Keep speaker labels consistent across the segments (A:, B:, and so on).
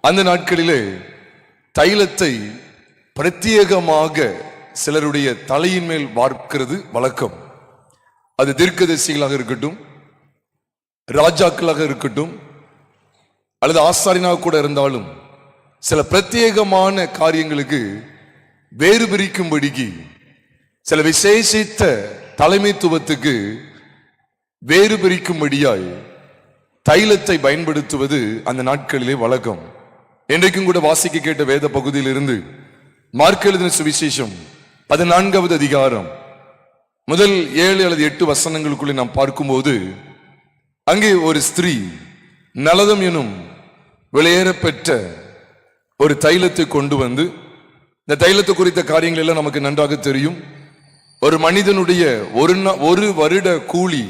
A: அந்த நாட்களிலே தைலத்தை பிரத்யேகமாக சிலருடைய தலையின் மேல் வார்க்கிறது வழக்கம். அது தீர்க்கதரிசிகளாக இருக்கட்டும், ராஜாக்களாக இருக்கட்டும், அல்லது ஆசாரியனாக கூட இருந்தாலும் சில பிரத்யேகமான காரியங்களுக்கு வேறு பிரிக்கும்படிக்கு, சில விசேஷித்த தலைமைத்துவத்துக்கு வேறு பிரிக்கும்படியாய் தைலத்தை பயன்படுத்துவது அந்த நாட்களிலே வழக்கம். இன்றைக்கும் கூட வாசிக்க கேட்ட வேத பகுதியில் இருந்து மார்க் எழுதின சுவிசேஷம் 14வது அதிகாரம் முதல் 7 அல்லது 8 வசனங்களுக்குள்ளே நாம் பார்க்கும்போது, அங்கே ஒரு ஸ்திரீ நலதம் எனும் விலையேறப்பெற்ற ஒரு தைலத்தை கொண்டு வந்து, இந்த தைலத்தை குறித்த காரியங்கள் எல்லாம் நமக்கு நன்றாக தெரியும். ஒரு மனிதனுடைய ஒரு வருட கூலி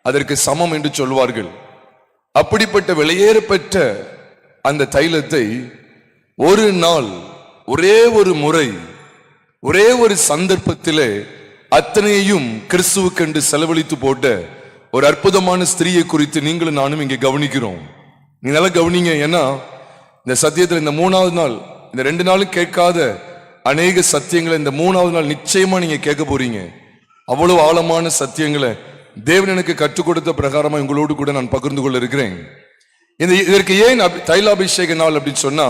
A: அதற்கு சமம் என்று சொல்வார்கள். அப்படிப்பட்ட விலையேறப்பெற்ற அந்த தைலத்தை ஒரு நாள், ஒரே ஒரு முறை, ஒரே ஒரு சந்தர்ப்பத்திலே அத்தனையும் கிறிஸ்துவுக்கென்று செலவழித்து போட்ட ஒரு அற்புதமான ஸ்திரீயை குறித்து நீங்களும் நானும் இங்கே கவனிக்கிறோம். நீங்க நல்லா கவனிங்க. ஏன்னா இந்த சத்தியத்தில் இந்த 3வது நாள், இந்த 2 நாளும் கேட்காத அநேக சத்தியங்களை இந்த 3வது நாள் நிச்சயமா நீங்க கேட்க போறீங்க. அவ்வளவு ஆழமான சத்தியங்களை தேவன் எனக்கு கற்றுக் கொடுத்த பிரகாரமா உங்களோடு கூட நான் பகிர்ந்து கொள்ள இருக்கிறேன். இதற்கு ஏன் தைலாபிஷேக நாள் அப்படின்னு சொன்னா,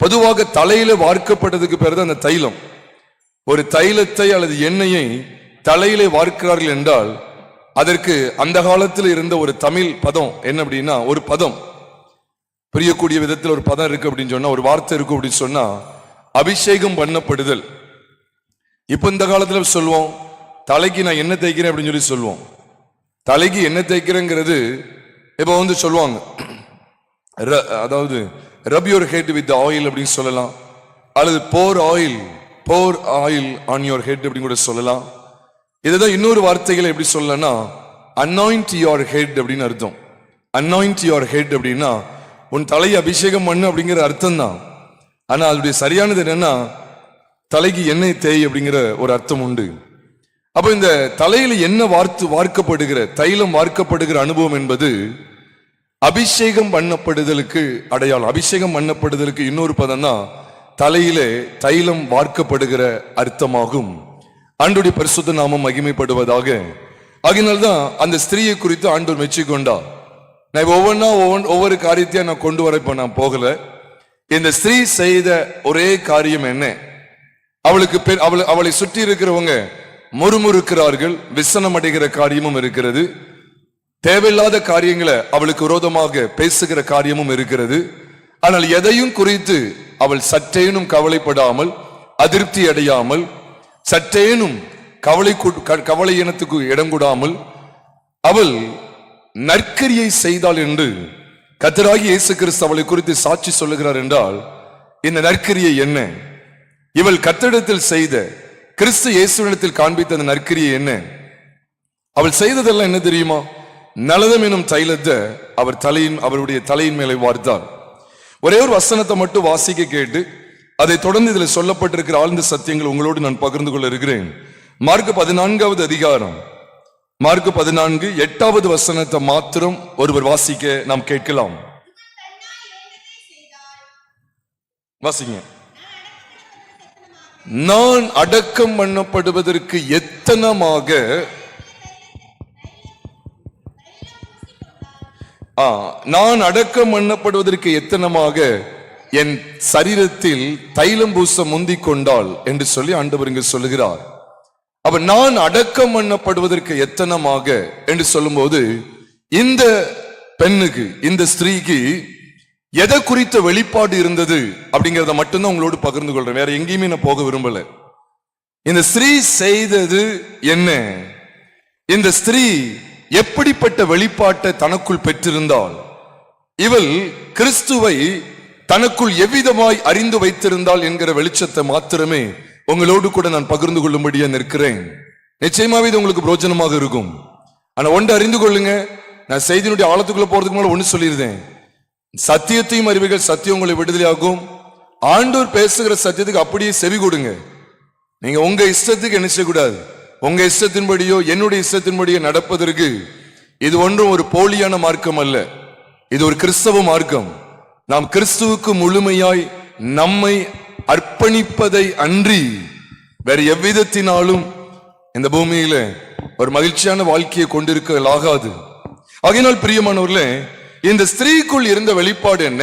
A: பொதுவாக தலையில வார்க்கப்பட்டதுக்கு பிறகு அந்த தைலம், ஒரு தைலத்தை அல்லது எண்ணெயை தலையிலே வார்க்கிறார்கள் என்றால் அதற்கு அந்த காலத்தில் இருந்த ஒரு தமிழ் பதம் என்ன அப்படின்னா, ஒரு பதம் புரியக்கூடிய விதத்தில் ஒரு பதம் இருக்கு அப்படின்னு சொன்னா, ஒரு வார்த்தை இருக்கு அப்படின்னு சொன்னா, அபிஷேகம் பண்ணப்படுதல். இப்ப இந்த காலத்துல சொல்லுவோம், தலைக்கு நான் என்ன தேய்க்கிறேன் அப்படின்னு சொல்லி சொல்லுவோம். தலைக்கு என்ன தேய்க்கிறேங்கிறது இப்ப வந்து சொல்லுவாங்க, அதாவது ரப் யுவர் ஹெட் வித் ஆயில் அப்படின்னு சொல்லலாம், அல்லது போர் ஆயில் ஆன் யுவர் ஹெட் அப்படின்னு கூட சொல்லலாம். இதுதான் இன்னொரு வார்த்தைகளை எப்படி சொல்லலாம்னா, அனாயிண்ட் யுவர் ஹெட் அப்படின்னு அர்த்தம். அனாயிண்ட் யுவர் ஹெட் அப்படின்னா உன் தலையை அபிஷேகம் பண்ணு அப்படிங்கிற அர்த்தம் தான். ஆனா அதனுடைய சரியானது என்னன்னா, தலைக்கு எண்ணெய் தேய் அப்படிங்கிற ஒரு அர்த்தம் உண்டு. அப்ப இந்த தலையில என்ன வார்க்கப்படுகிற தைலம் வார்க்கப்படுகிற அனுபவம் என்பது அபிஷேகம் பண்ணப்படுதலுக்கு அடையாளம். அபிஷேகம் பண்ணப்படுதலுக்கு இன்னொரு பதம் தான் தலையிலே தைலம் வார்க்கப்படுகிற அர்த்தமாகும். ஆண்டவருடைய பரிசுத்த நாமம் மகிமைப்படுவதாக. ஆகினால்தான் அந்த ஸ்திரீயை குறித்து ஆண்டவர் மெச்சிக்கொண்டா. நான் ஒவ்வொரு காரியத்தையும் நான் கொண்டு வர இப்ப நான் போகல. இந்த ஸ்திரீ செய்த ஒரே காரியம் என்ன, அவளை சுற்றி இருக்கிறவங்க முறுமுறுக்கிறார்கள், விசனம் அடைகிற காரியமும் இருக்கிறது, தேவையில்லாத காரியங்களை அவளுக்கு விரோதமாக பேசுகிற காரியமும் இருக்கிறது. ஆனால் எதையும் குறித்து அவள் சற்றேனும் கவலைப்படாமல், அதிருப்தி அடையாமல், சற்றேனும் கவலை இனத்துக்கு இடம் கொடாமல் அவள் நற்கிரியை செய்தாள் என்று கர்த்தராகிய இயேசு கிறிஸ்து அவளை குறித்து சாட்சி சொல்லுகிறார். என்றால் இந்த நற்கிரியை என்ன, இவள் கர்த்தரிடத்தில் செய்த, கிறிஸ்து இயேசுவிடத்தில் காண்பித்த அந்த நற்கிரியை என்ன? அவள் செய்ததெல்லாம் என்ன தெரியுமா? நலதம் எனும் தைலத்தை அவருடைய தலையின் மேலே வார்த்தார். ஒரே ஒரு வசனத்தை மட்டும் வாசிக்க கேட்டு அதை தொடர்ந்து இதில் சொல்லப்பட்டிருக்கிற ஆழ்ந்த சத்தியங்கள் உங்களோடு நான் பகிர்ந்து கொள்ள இருக்கிறேன். மார்க் 14வது அதிகாரம், மார்க் 14 8வது வசனத்தை மாத்திரம் ஒருவர் வாசிக்க நாம் கேட்கலாம். வாசிங்க. நான் அடக்கம் பண்ணப்படுவதற்கு எத்தனமாக நான் அடக்கம் பண்ணப்படுவதற்கு எத்தனமாக என் சரீரத்தில் தைலம் பூச முந்திக் கொண்டாள் என்று சொல்லி ஆண்டவர் இங்கு சொல்லுகிறார். அப்ப நான் அடக்கம் பண்ணப்படுவதற்கு எத்தனமாக என்று சொல்லும்போது இந்த பெண்ணுக்கு, இந்த ஸ்திரீக்கு எதை குறித்த வெளிப்பாடு இருந்தது அப்படிங்கிறத மட்டும்தான் உங்களோடு பகிர்ந்து கொள்றேன். வேற எங்கேயுமே நான் போக விரும்பல. இந்த ஸ்திரீ செய்தது என்ன, இந்த ஸ்திரீ எப்படிப்பட்ட வெளிப்பாட்டை தனக்குள் பெற்றிருந்தாள், இவள் கிறிஸ்துவை தனக்குள் எவ்விதமாய் அறிந்து வைத்திருந்தாள் என்கிற வெளிச்சத்தை மாத்திரமே உங்களோடு கூட நான் பகிர்ந்து கொள்ளும்படியா நிற்கிறேன். நிச்சயமாவே இது உங்களுக்கு பிரோஜனமாக இருக்கும். ஆனா ஒன்று அறிந்து கொள்ளுங்க, நான் செய்தியினுடைய ஆழத்துக்குள்ள போறதுக்கு மேல ஒண்ணு சொல்லியிருந்தேன். சத்தியத்தையும் அறிவுகள் சத்தியம் உங்களை விடுதலையாகும். ஆண்டவர் பேசுகிற சத்தியத்துக்கு அப்படியே செவி கொடுங்க. நீங்க உங்க இஷ்டத்துக்கு என்ன செய்யக்கூடாது, உங்க இஷ்டத்தின்படியோ என்னுடைய இஷ்டத்தின்படியோ நடப்பதற்கு இது ஒன்றும் ஒரு போலியான மார்க்கம் அல்ல. இது ஒரு கிறிஸ்தவ மார்க்கம். நாம் கிறிஸ்துவுக்கு முழுமையாய் நம்மை அர்ப்பணிப்பதை அன்றி வேற எவ்விதத்தினாலும் இந்த பூமியில ஒரு மகிழ்ச்சியான வாழ்க்கையை கொண்டிருக்கலாகாது. ஆகையினால் பிரியமானவர்களே, இந்த ஸ்திரீக்குள் இருந்த வெளிப்பாடு என்ன?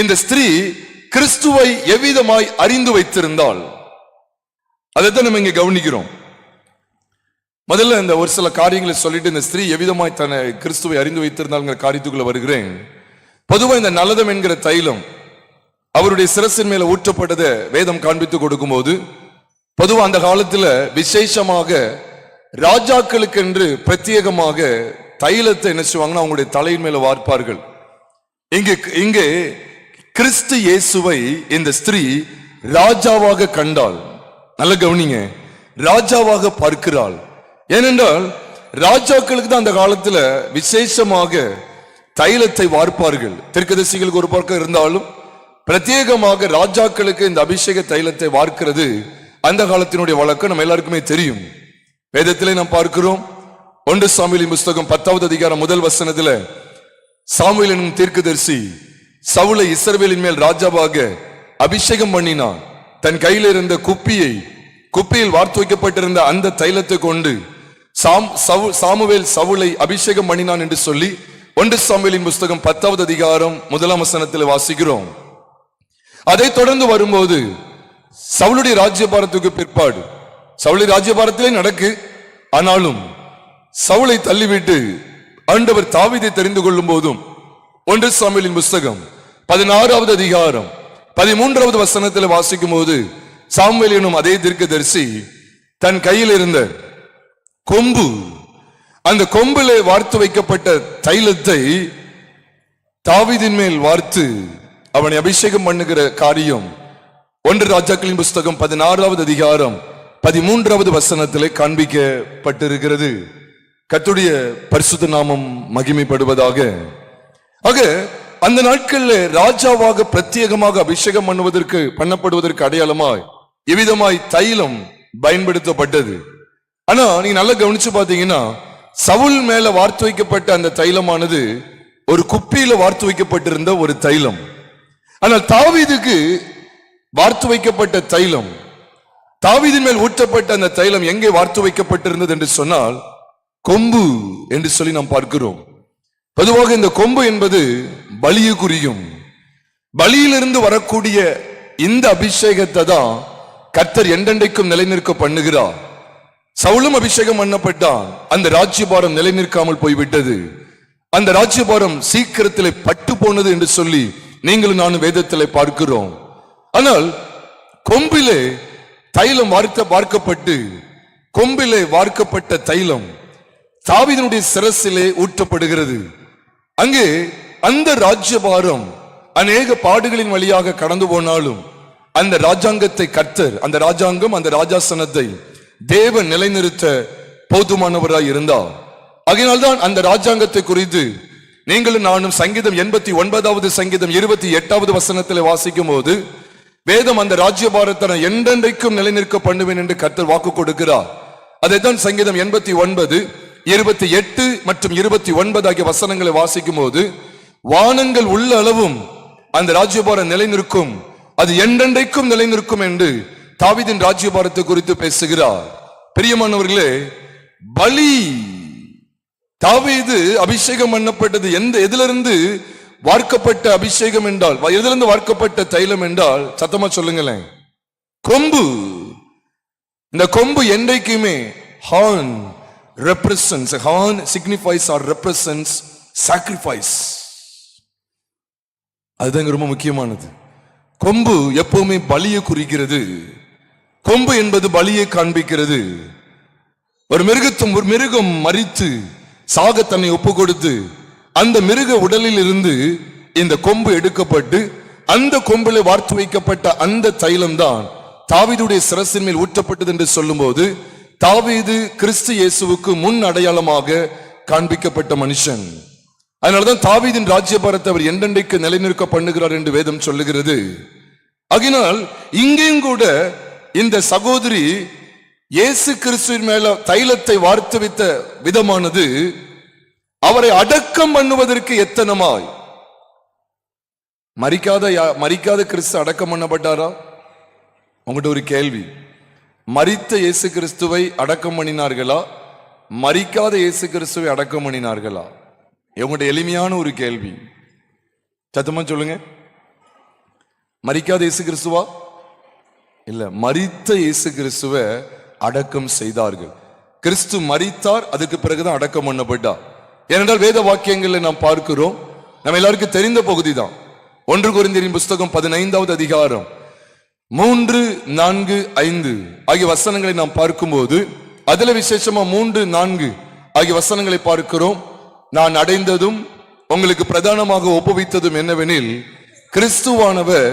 A: இந்த ஸ்திரீ கிறிஸ்துவை எவ்விதமாய் அறிந்து வைத்திருந்தாள், அதைத்தான் நம்ம இங்க கவனிக்கிறோம். முதல்ல இந்த ஒரு சில காரியங்களை சொல்லிட்டு இந்த ஸ்திரீ எவ்விதமாய் தன்னை கிறிஸ்துவை அறிந்து வைத்திருந்தாள்ங்கிற காரியத்துக்குள்ள வருகிறேன். பொதுவா இந்த நலதம் என்கிற தைலம் அவருடைய சிரசின் மேல ஊற்றப்பட்டதை வேதம் காண்பித்து கொடுக்கும் போது, பொதுவா அந்த காலத்துல விசேஷமாக ராஜாக்களுக்கு என்று பிரத்யேகமாக தைலத்தை என்ன செய்வாங்கன்னா அவங்களுடைய தலையின் மேல வார்ப்பார்கள். இங்கே கிறிஸ்து இயேசுவை இந்த ஸ்திரீ ராஜாவாக கண்டாள். நல்ல கவனிங்க, ராஜாவாக பார்க்கிறாள். ஏனென்றால் ராஜாக்களுக்கு தான் அந்த காலத்துல விசேஷமாக தைலத்தை வார்ப்பார்கள். தீர்க்கதரிசிகளுக்கு ஒரு பக்கம் இருந்தாலும் பிரத்யேகமாக ராஜாக்களுக்கு இந்த அபிஷேக தைலத்தை வார்க்கிறது அந்த காலத்தினுடைய வழக்கம் நம்ம எல்லாருக்குமே தெரியும். வேதத்திலே நாம் பார்க்கிறோம். 1 சாமுவேலின் புஸ்தகம் 10வது அதிகாரம் 1 வசனத்துல சாமுவேல் எனும் தீர்க்கதரிசி சவுலை இஸ்ரவேலின் மேல் ராஜாவாக அபிஷேகம் பண்ணினான். தன் கையில் இருந்த குப்பியில் வார்த்து வைக்கப்பட்டிருந்த அந்த தைலத்தை கொண்டு சாமுவேல் சவுலை அபிஷேகம் பண்ணினான் என்று சொல்லி 1 சாமுவேலின் புஸ்தகம் 10வது அதிகாரம் 1 வசனத்தில் வாசிக்கிறோம். அதை தொடர்ந்து வரும்போது சவுலுடைய ராஜ்யபாரத்துக்கு பிற்பாடு சவுளுடைய ராஜ்யபாரத்திலே நடக்கு. ஆனாலும் சவுலை தள்ளிவிட்டு ஆண்டவர் தாவீதை தெரிந்து கொள்ளும் போதும் 1 சாமுவேலின் புஸ்தகம் 16வது அதிகாரம் 13வது வசனத்தில் வாசிக்கும் போது சாமுவேல் எனும் அதே தீர்க்கதரிசி தன் கையில் இருந்த கொம்பு, அந்த கொம்பிலே வார்த்து வைக்கப்பட்ட தைலத்தை தாவீதின் மேல் வார்த்து அவனை அபிஷேகம் பண்ணுகிற காரியம் 1 ராஜாக்களின் புஸ்தகம் 16வது அதிகாரம் 13வது வசனத்திலே காண்பிக்கப்பட்டிருக்கிறது. கர்த்தருடைய பரிசுத்த நாமம் மகிமைப்படுவதாக. ஆக அந்த நாட்களில் ராஜாவாக பிரத்யேகமாக அபிஷேகம் பண்ணப்படுவதற்கு அடையாளமாய் எவ்விதமாய் தைலம் பயன்படுத்தப்பட்டது. ஆனா நீங்க நல்லா கவனிச்சு பாத்தீங்கன்னா சவுல் மேல வார்த்து வைக்கப்பட்ட அந்த தைலமானது ஒரு குப்பியில வார்த்து வைக்கப்பட்டிருந்த ஒரு தைலம். ஆனால் தாவீதுக்கு வார்த்து வைக்கப்பட்ட தைலம், தாவீதின் மேல் ஊற்றப்பட்ட அந்த தைலம் எங்கே வார்த்து வைக்கப்பட்டிருந்தது என்று சொன்னால் கொம்பு என்று சொல்லி நாம் பார்க்கிறோம். பொதுவாக இந்த கொம்பு என்பது பலியை குறியும். பலியிலிருந்து வரக்கூடிய இந்த அபிஷேகத்தை தான் கர்த்தர் என்றென்றைக்கும் நிலைநிற்க பண்ணுகிறார். சவுலும் அபிஷேகம் பண்ணப்பட்டான். அந்த ராஜ்யபாரம் நிலைநிற்காமல் போய்விட்டது. அந்த ராஜ்யபாரம் சீக்கிரத்திலே பட்டு போனது என்று சொல்லி நீங்களும் நானும் வேதத்திலே பார்க்கிறோம். ஆனால் கொம்பிலே தைலம் வார்க்கப்பட்டு கொம்பிலே வார்க்கப்பட்ட தைலம் தாவீதினுடைய சிரசிலே ஊற்றப்படுகிறது. அங்கே அந்த ராஜ்யபாரம் அநேக பாடுகளின் வழியாக கடந்து போனாலும் அந்த ராஜாங்கத்தை கர்த்தர், அந்த ராஜாங்கம், அந்த ராஜாசனத்தை தேவன் நிலைநிறுத்த போதுமானவராய் இருந்தார். அதனால்தான் அந்த ராஜாங்கத்தை குறித்து நீங்களும் நானும் சங்கீதம் 89வது சங்கீதம் 28வது வசனத்தில் வாசிக்கும் போது வேதம் அந்த ராஜ்யபாரத்தை என்றென்றைக்கும் நிலைநிற்க பண்ணுவேன் என்று கர்த்தர் வாக்கு கொடுக்கிறார். அதைத்தான் சங்கீதம் 89, 28 மற்றும் 29 ஆகிய வசனங்களை வாசிக்கும் போது வானங்கள் உள்ள அளவும் அந்த ராஜ்யபாரம் நிலைநிற்கும், அது என்றென்றைக்கும் நிலைநிற்கும் என்று தாவீதின் ராஜ்யபாரத்தை குறித்து பேசுகிறார். பிரியமானவர்களே, பலி தாவீது அபிஷேகம் பண்ணப்பட்டது எதிலிருந்து வார்க்கப்பட்ட அபிஷேகம் என்றால், எதிலிருந்து வார்க்கப்பட்ட தைலம் என்றால் சத்தமா சொல்லுங்களேன், கொம்பு. இந்த கொம்பு என்றைக்குமே horn represents, horn signifies or represents sacrifice. அதுதான் ரொம்ப முக்கியமானது. கொம்பு எப்பவுமே பலியை குறிக்கிறது. கொம்பு என்பது பலியை காண்பிக்கிறது. ஒரு மிருகம் மரித்து சாக தன்னை ஒப்பு கொடுத்து அந்த மிருக உடலில் இருந்து இந்த கொம்பு எடுக்கப்பட்டு அந்த கொம்பில் வார்த்து வைக்கப்பட்ட அந்த தைலம் தான் தாவீதுடைய சிரசின் மேல் ஊற்றப்பட்டது என்று சொல்லும் போது தாவீது கிறிஸ்து இயேசுவுக்கு முன் அடையாளமாக காண்பிக்கப்பட்ட மனுஷன். அதனால்தான் தாவீதின் ராஜ்யபாரத்தை அவர் என்றென்றைக்கு நிலைநிற்க பண்ணுகிறார் என்று வேதம் சொல்லுகிறது. ஆகினால் இங்கேயும் கூட இந்த சகோதரி இயேசு கிறிஸ்துவின் மேல தைலத்தை வார்த்து வைத்த விதமானது அவரை அடக்கம் பண்ணுவதற்கு எத்தனமாய். மரிக்காத கிறிஸ்து அடக்கம் பண்ணப்பட்டாரா? உங்கள்கிட்ட ஒரு கேள்வி, மரித்த இயேசு கிறிஸ்துவை அடக்கம் பண்ணினார்களா, மரிக்காத இயேசு கிறிஸ்துவை அடக்கம் பண்ணினார்களா? உங்கள்கிட்ட எளிமையான ஒரு கேள்வி, சத்தமா சொல்லுங்க. மரிக்காத இயேசு கிறிஸ்துவா? இல்ல, மரித்த இயேசு கிறிஸ்துவை அடக்கம் செய்தார்கள். கிறிஸ்து மரித்தார், அதுக்கு பிறகுதான் அடக்கம் பண்ணப்பட்டார். ஏனென்றால் வேத வாக்கியங்களை நாம் பார்க்கிறோம், நம்ம எல்லாருக்கும் தெரிந்த பகுதி தான். 1 கொரிந்தியரின் புஸ்தகம் 15வது அதிகாரம் 3, 4, 5 ஆகிய வசனங்களை நாம் பார்க்கும்போது, அதுல விசேஷமா 3, 4 ஆகிய வசனங்களை பார்க்கிறோம். நான் அடைந்ததும் உங்களுக்கு பிரதானமாக ஒப்புவித்ததும் என்னவெனில், கிறிஸ்துவானவர்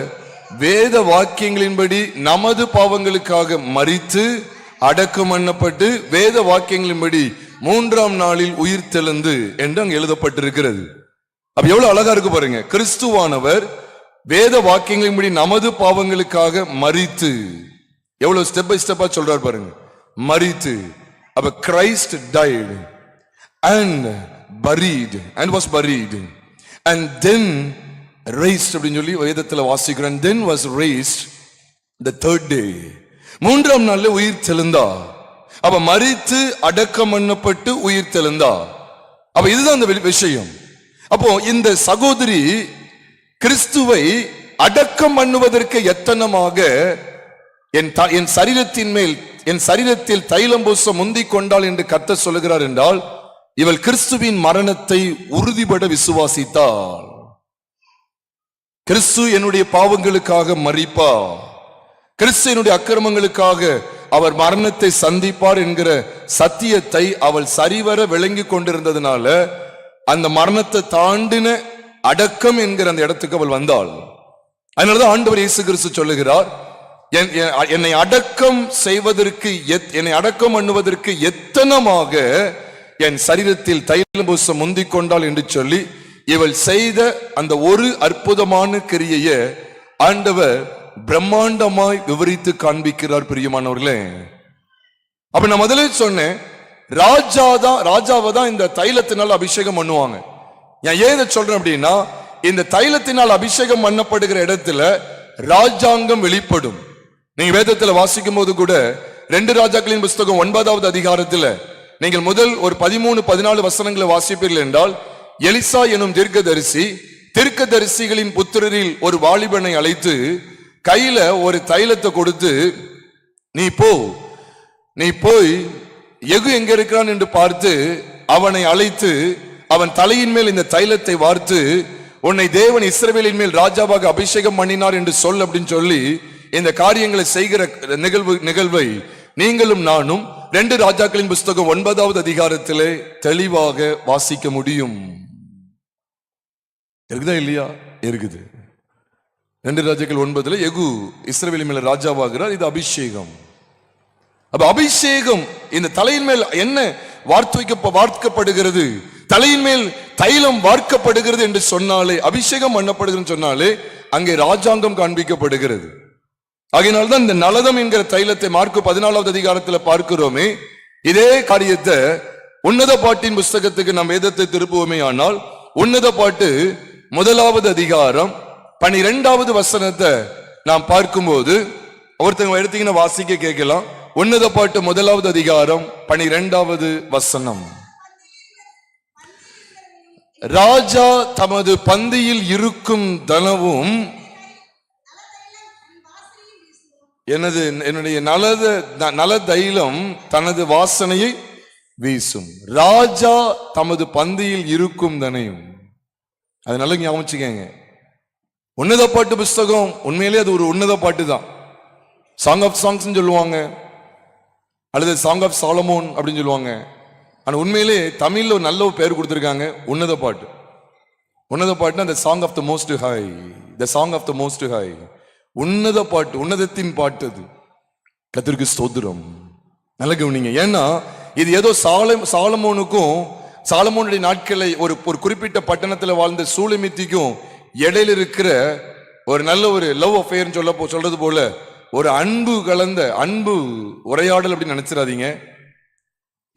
A: வேத வாக்கியங்களின்படி நமது பாவங்களுக்காக மரித்து அடக்கம் பண்ணப்பட்டு வேத வாக்கியங்களின்படி 3ஆம் நாளில் உயிர் தெழுந்து என்று அங்கு எழுதப்பட்டிருக்கிறது. அப்ப எவ்வளவு அழகா இருக்கு பாருங்க. கிறிஸ்துவானவர் வேத வாக்கியங்களின்படி நமது பாவங்களுக்காக மரித்து, எவ்வளவு ஸ்டெப் பை ஸ்டெப்பா சொல்றார் பாருங்க. மரித்து, அப்ப Christ died and buried and was buried and then raised அப்படினு சொல்லி வேதத்துல வாசிக்கிறோம். And then was raised the third day. 3ஆம் நாள்ல உயிர் தெழுந்தா. அப்ப மரித்து அடக்கம் பண்ணப்பட்டு உயிர் தெழுந்தா. அப்ப இதுதான் அந்த விஷயம். அப்போ இந்த சகோதரி கிறிஸ்துவை அடக்கம் பண்ணுவதற்கு எத்தனமாக என் சரீரத்தின் மேல், என் சரீரத்தில் தைலம் பூச முந்திக் கொண்டாள் என்று கர்த்தர் சொல்லுகிறார் என்றால், இவள் கிறிஸ்துவின் மரணத்தை உறுதிபட விசுவாசித்தாள். கிறிஸ்து என்னுடைய பாவங்களுக்காக மரிப்பார், கிறிஸ்து என்னுடைய அக்கிரமங்களுக்காக அவர் மரணத்தை சந்திப்பார் என்கிற சத்தியத்தை அவள் சரிவர விளங்கி கொண்டிருந்ததுனால அந்த மரணத்தை தாண்டின அடக்கம் என்கிற அந்த இடத்துக்கு அவள் வந்தாள். அதனாலதான் ஆண்டவர் இயேசு கிறிஸ்து சொல்லுகிறார், என்னை அடக்கம் செய்வதற்கு, என்னை அடக்கம் பண்ணுவதற்கு எத்தனமாக என் சரீரத்தில் தைலம் பூச முந்திக் கொண்டாள் என்று சொல்லி இவள் செய்த அந்த ஒரு அற்புதமான கிரியையை ஆண்டவர் பிரம்மாண்டமாய் விவரித்து காண்பிக்கிறார். பிரியமானவர்களே, அப்ப நான் முதல்ல சொன்னேன், ராஜாவை தான் இந்த தைலத்தினால் அபிஷேகம் பண்ணுவாங்க. ஏன் இதை சொல்றேன் அப்படின்னா, இந்த தைலத்தினால் அபிஷேகம் பண்ணப்படுகிற இடத்துல ராஜாங்கம் வெளிப்படும். நீங்க வேதத்துல வாசிக்கும் போது கூட 2 ராஜாக்களின் புஸ்தகம் 9வது அதிகாரத்துல நீங்கள் முதல் ஒரு 13, 14 வசனங்களை வாசிப்பீர்கள் என்றால், எலிசா எனும் தீர்க்கதரிசிகளின் புத்திரரில் ஒரு வாலிபனை அழைத்து கையில ஒரு தைலத்தை கொடுத்து, நீ போய் எகு எங்க இருக்கிறான் என்று பார்த்து அவனை அழைத்து அவன் தலையின் மேல் இந்த தைலத்தை வார்த்து, உன்னை தேவன் இஸ்ரவேலின் மேல் ராஜாவாக அபிஷேகம் பண்ணினார் என்று சொல் அப்படின்னு சொல்லி இந்த காரியங்களை செய்கிற நிகழ்வை நீங்களும் நானும் 2 ராஜாக்களின் புஸ்தகம் 9வது அதிகாரத்திலே தெளிவாக வாசிக்க முடியும். இருக்குதா இல்லையா? இருக்குது. 2 ராஜாக்கள் 9 எகு இஸ்ரவேலின் மேல் ராஜாவாகிறார். இது அபிஷேகம். அப்ப அபிஷேகம் இந்த தலையின் மேல் என்ன வார்க்கப்படுகிறது, தலையின் மேல் தைலம் வார்க்கப்படுகிறது என்று சொன்னாலே, அபிஷேகம் பண்ணப்படுகிறது சொன்னாலே அங்கே ராஜாங்கம் காண்பிக்கப்படுகிறது. ஆகையினால்தான் இந்த நலதம் என்கிற தைலத்தை மார்க்கு 14வது அதிகாரத்தில் பார்க்கிறோமே. இதே காரியத்தை உன்னத பாட்டின் புஸ்தகத்துக்கு நாம் வேதத்தை திருப்புவோமே ஆனால், உன்னத பாட்டு 1வது அதிகாரம் 12வது வசனத்தை நாம் பார்க்கும்போது, ஒருத்தங்க எடுத்தீங்கன்னா வாசிக்க கேட்கலாம். உன்னத பாட்டு 1வது அதிகாரம் 12வது வசனம். ராஜா தமது பந்தியில் இருக்கும் தனவும் என்னுடைய நல தைலம் தனது வாசனையை வீசும். ராஜா தமது பந்தியில் இருக்கும் தனையும். அது நல்லா ஞாபகம். உன்னத பாட்டு புஸ்தகம் உண்மையிலே அது ஒரு உன்னத பாட்டு தான். சாங் ஆஃப் சாங்ஸ் சொல்லுவாங்க, அல்லது சாங் ஆஃப் சாலமோன் அப்படின்னு சொல்லுவாங்க. ஆனா உண்மையிலே தமிழ்ல ஒரு நல்ல பேர் கொடுத்திருக்காங்க, உன்னத பாட்டு. உன்னத பாட்டுனா the song of the most high, the song of the most high. உன்னத பாட்டு, உன்னதத்தின் பாட்டு. அது கர்த்தருக்கு ஸ்தோத்திரம். நல்ல கவனிங்க. ஏன்னா இது ஏதோ சாலமோனுடைய நாட்களை ஒரு குறிப்பிட்ட பட்டணத்தில் வாழ்ந்த சூலமித்திக்கும் இடையில இருக்கிற ஒரு நல்ல ஒரு லவ் அஃபேர் சொல்றது போல ஒரு அன்பு கலந்த அன்பு உரையாடல் அப்படின்னு நினைச்சிடாதீங்க.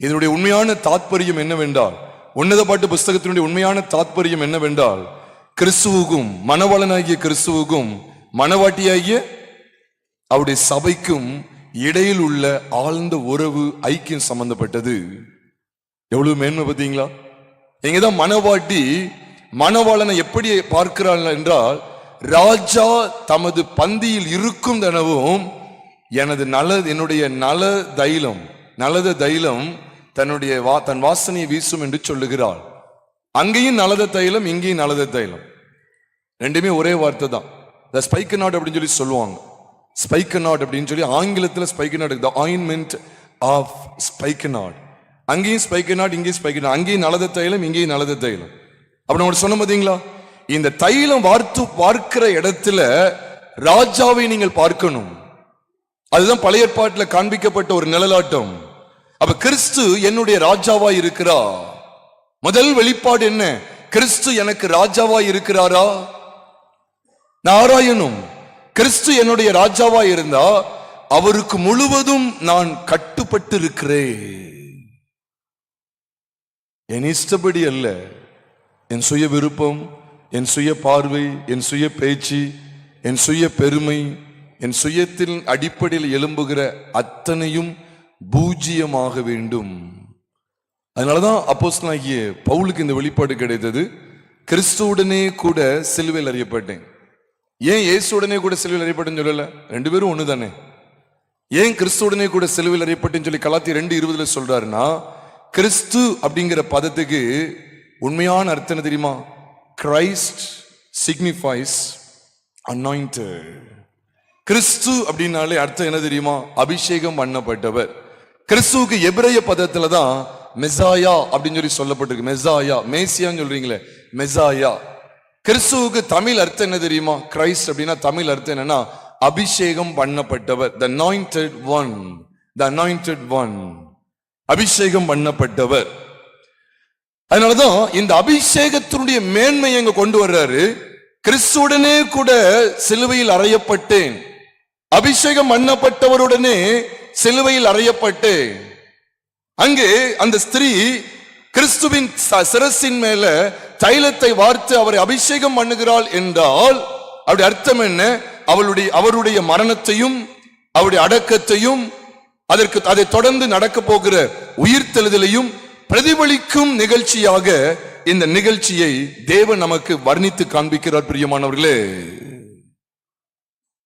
A: இதனுடைய உண்மையான தாத்பரியம் என்னவென்றால், உன்னத பாட்டு புஸ்தகத்தினுடைய உண்மையான தாத்பரியம் என்னவென்றால், கிறிஸ்துவுக்கும், மணவாளனாகிய கிறிஸ்துவுக்கும் மணவாட்டியாகிய அவருடைய சபைக்கும் இடையில் உள்ள ஆழ்ந்த உறவு, ஐக்கியம் சம்பந்தப்பட்டது. எவ்வளவு மேன்மை பார்த்தீங்களா? இங்கதான் மணவாட்டி மணவாளனை எப்படி பார்க்கிறாள் என்றால், ராஜா தமது பந்தியில் இருக்கும் தனவும் என்னுடைய நலத தைலம் தன் வாசனையை வீசும் என்று சொல்லுகிறாள். அங்கேயும் நலத தைலம், இங்கேயும் நலத தைலம், ரெண்டுமே ஒரே வார்த்தை தான். த ஸ்பைக்கனாட் அப்படின்னு சொல்லி சொல்லுவாங்க. ஸ்பைக்கனாட் அப்படின்னு சொல்லி ஆங்கிலத்தில் ஸ்பைக்கனாட், த ஆயின்மெண்ட் ஆஃப் ஸ்பைக்கனாட். அங்கேயும் ஸ்பைக்கனாட், இங்கேயும் ஸ்பைக்கனாட், அங்கேயும் நலத தைலம், இங்கேயும் நலத தைலம். அப்படி நம்ம சொன்ன பார்த்தீங்களா? இந்த தைலம் பார்க்கிற இடத்துல ராஜாவை நீங்கள் பார்க்கணும். அதுதான் பழைய ஏற்பாட்டில் காண்பிக்கப்பட்ட ஒரு நிழலாட்டம். அப்ப கிறிஸ்து என்னுடைய ராஜாவா இருக்கிறா. முதல் வெளிப்பாடு என்ன? கிறிஸ்து எனக்கு ராஜாவா இருக்கிறாரா? நான் ஆராயணும். கிறிஸ்து என்னுடைய ராஜாவா இருந்தா அவருக்கு முழுவதும் நான் கட்டுப்பட்டு இருக்கிறேன். என் இஷ்டப்படி அல்ல, என் சுய விருப்பம், என் சுய பார்வை, என் சுய பேச்சு, என் சுய பெருமை, என் சுயத்தின் அடிப்படையில் எழும்புகிற அத்தனையும் பூஜ்ஜியமாக வேண்டும். அதனாலதான் அப்போஸ்தலனாகிய பவுலுக்கு இந்த வெளிப்பாடு கிடைத்தது. கிறிஸ்துவுடனே கூட சிலுவையில் அறியப்பட்டேன். ஏன் இயேசுடனே கூட சிலுவையில் அறியப்பட்டேன்னு சொல்லல? ரெண்டு பேரும் ஒண்ணு தானே. ஏன் கிறிஸ்துவுடனே கூட சிலுவையில் அறியப்பட்டேன்னு சொல்லி கலாத்தியர் 2:20 சொல்றாருன்னா, கிறிஸ்து அப்படிங்கிற பதத்துக்கு உண்மையான அர்த்தம் என்ன தெரியுமா? Christ signifies anointed. கிறிஸ்து அப்படின்னாலே அர்த்தம் என்ன தெரியுமா? அபிஷேகம் பண்ணப்பட்டவர். கிறிஸ்துவுக்கு எபிரேய பதத்துல தான் மெசாயா அப்படின்னு சொல்லி சொல்லப்பட்டிருக்கு. மெசாயா, மேசியான்னு சொல்றீங்களே, மெசாயா. கிறிஸ்துவுக்கு தமிழ் அர்த்தம் என்ன தெரியுமா? கிரைஸ்ட் அப்படின்னா தமிழ் அர்த்தம் என்னன்னா அபிஷேகம் பண்ணப்பட்டவர். the anointed one, the anointed one, அபிஷேகம் பண்ணப்பட்டவர். அதனாலதான் இந்த அபிஷேகத்தினுடைய மேன்மை எங்க கொண்டு வர்றாரு. கிறிஸ்துவுடனே கூட சிலுவையில் அறையப்பட்டேன். அபிஷேகம் பண்ணப்பட்டவருடனே சிலுவையில் அறையப்பட்டேன். அங்கே அந்த ஸ்திரீ கிறிஸ்துவின் சிரசின் மேல தைலத்தை வார்த்து அவரை அபிஷேகம் பண்ணுகிறாள் என்றால் அவருடைய அர்த்தம் என்ன? அவருடைய மரணத்தையும் அவருடைய அடக்கத்தையும் அதை தொடர்ந்து நடக்க போகிற உயிர்த்தெழுதலையும் பிரதிபலிக்கும் நிகழ்ச்சியாக இந்த நிகழ்ச்சியை தேவன் நமக்கு வர்ணித்து காண்பிக்கிறார். பிரியமானவர்களே,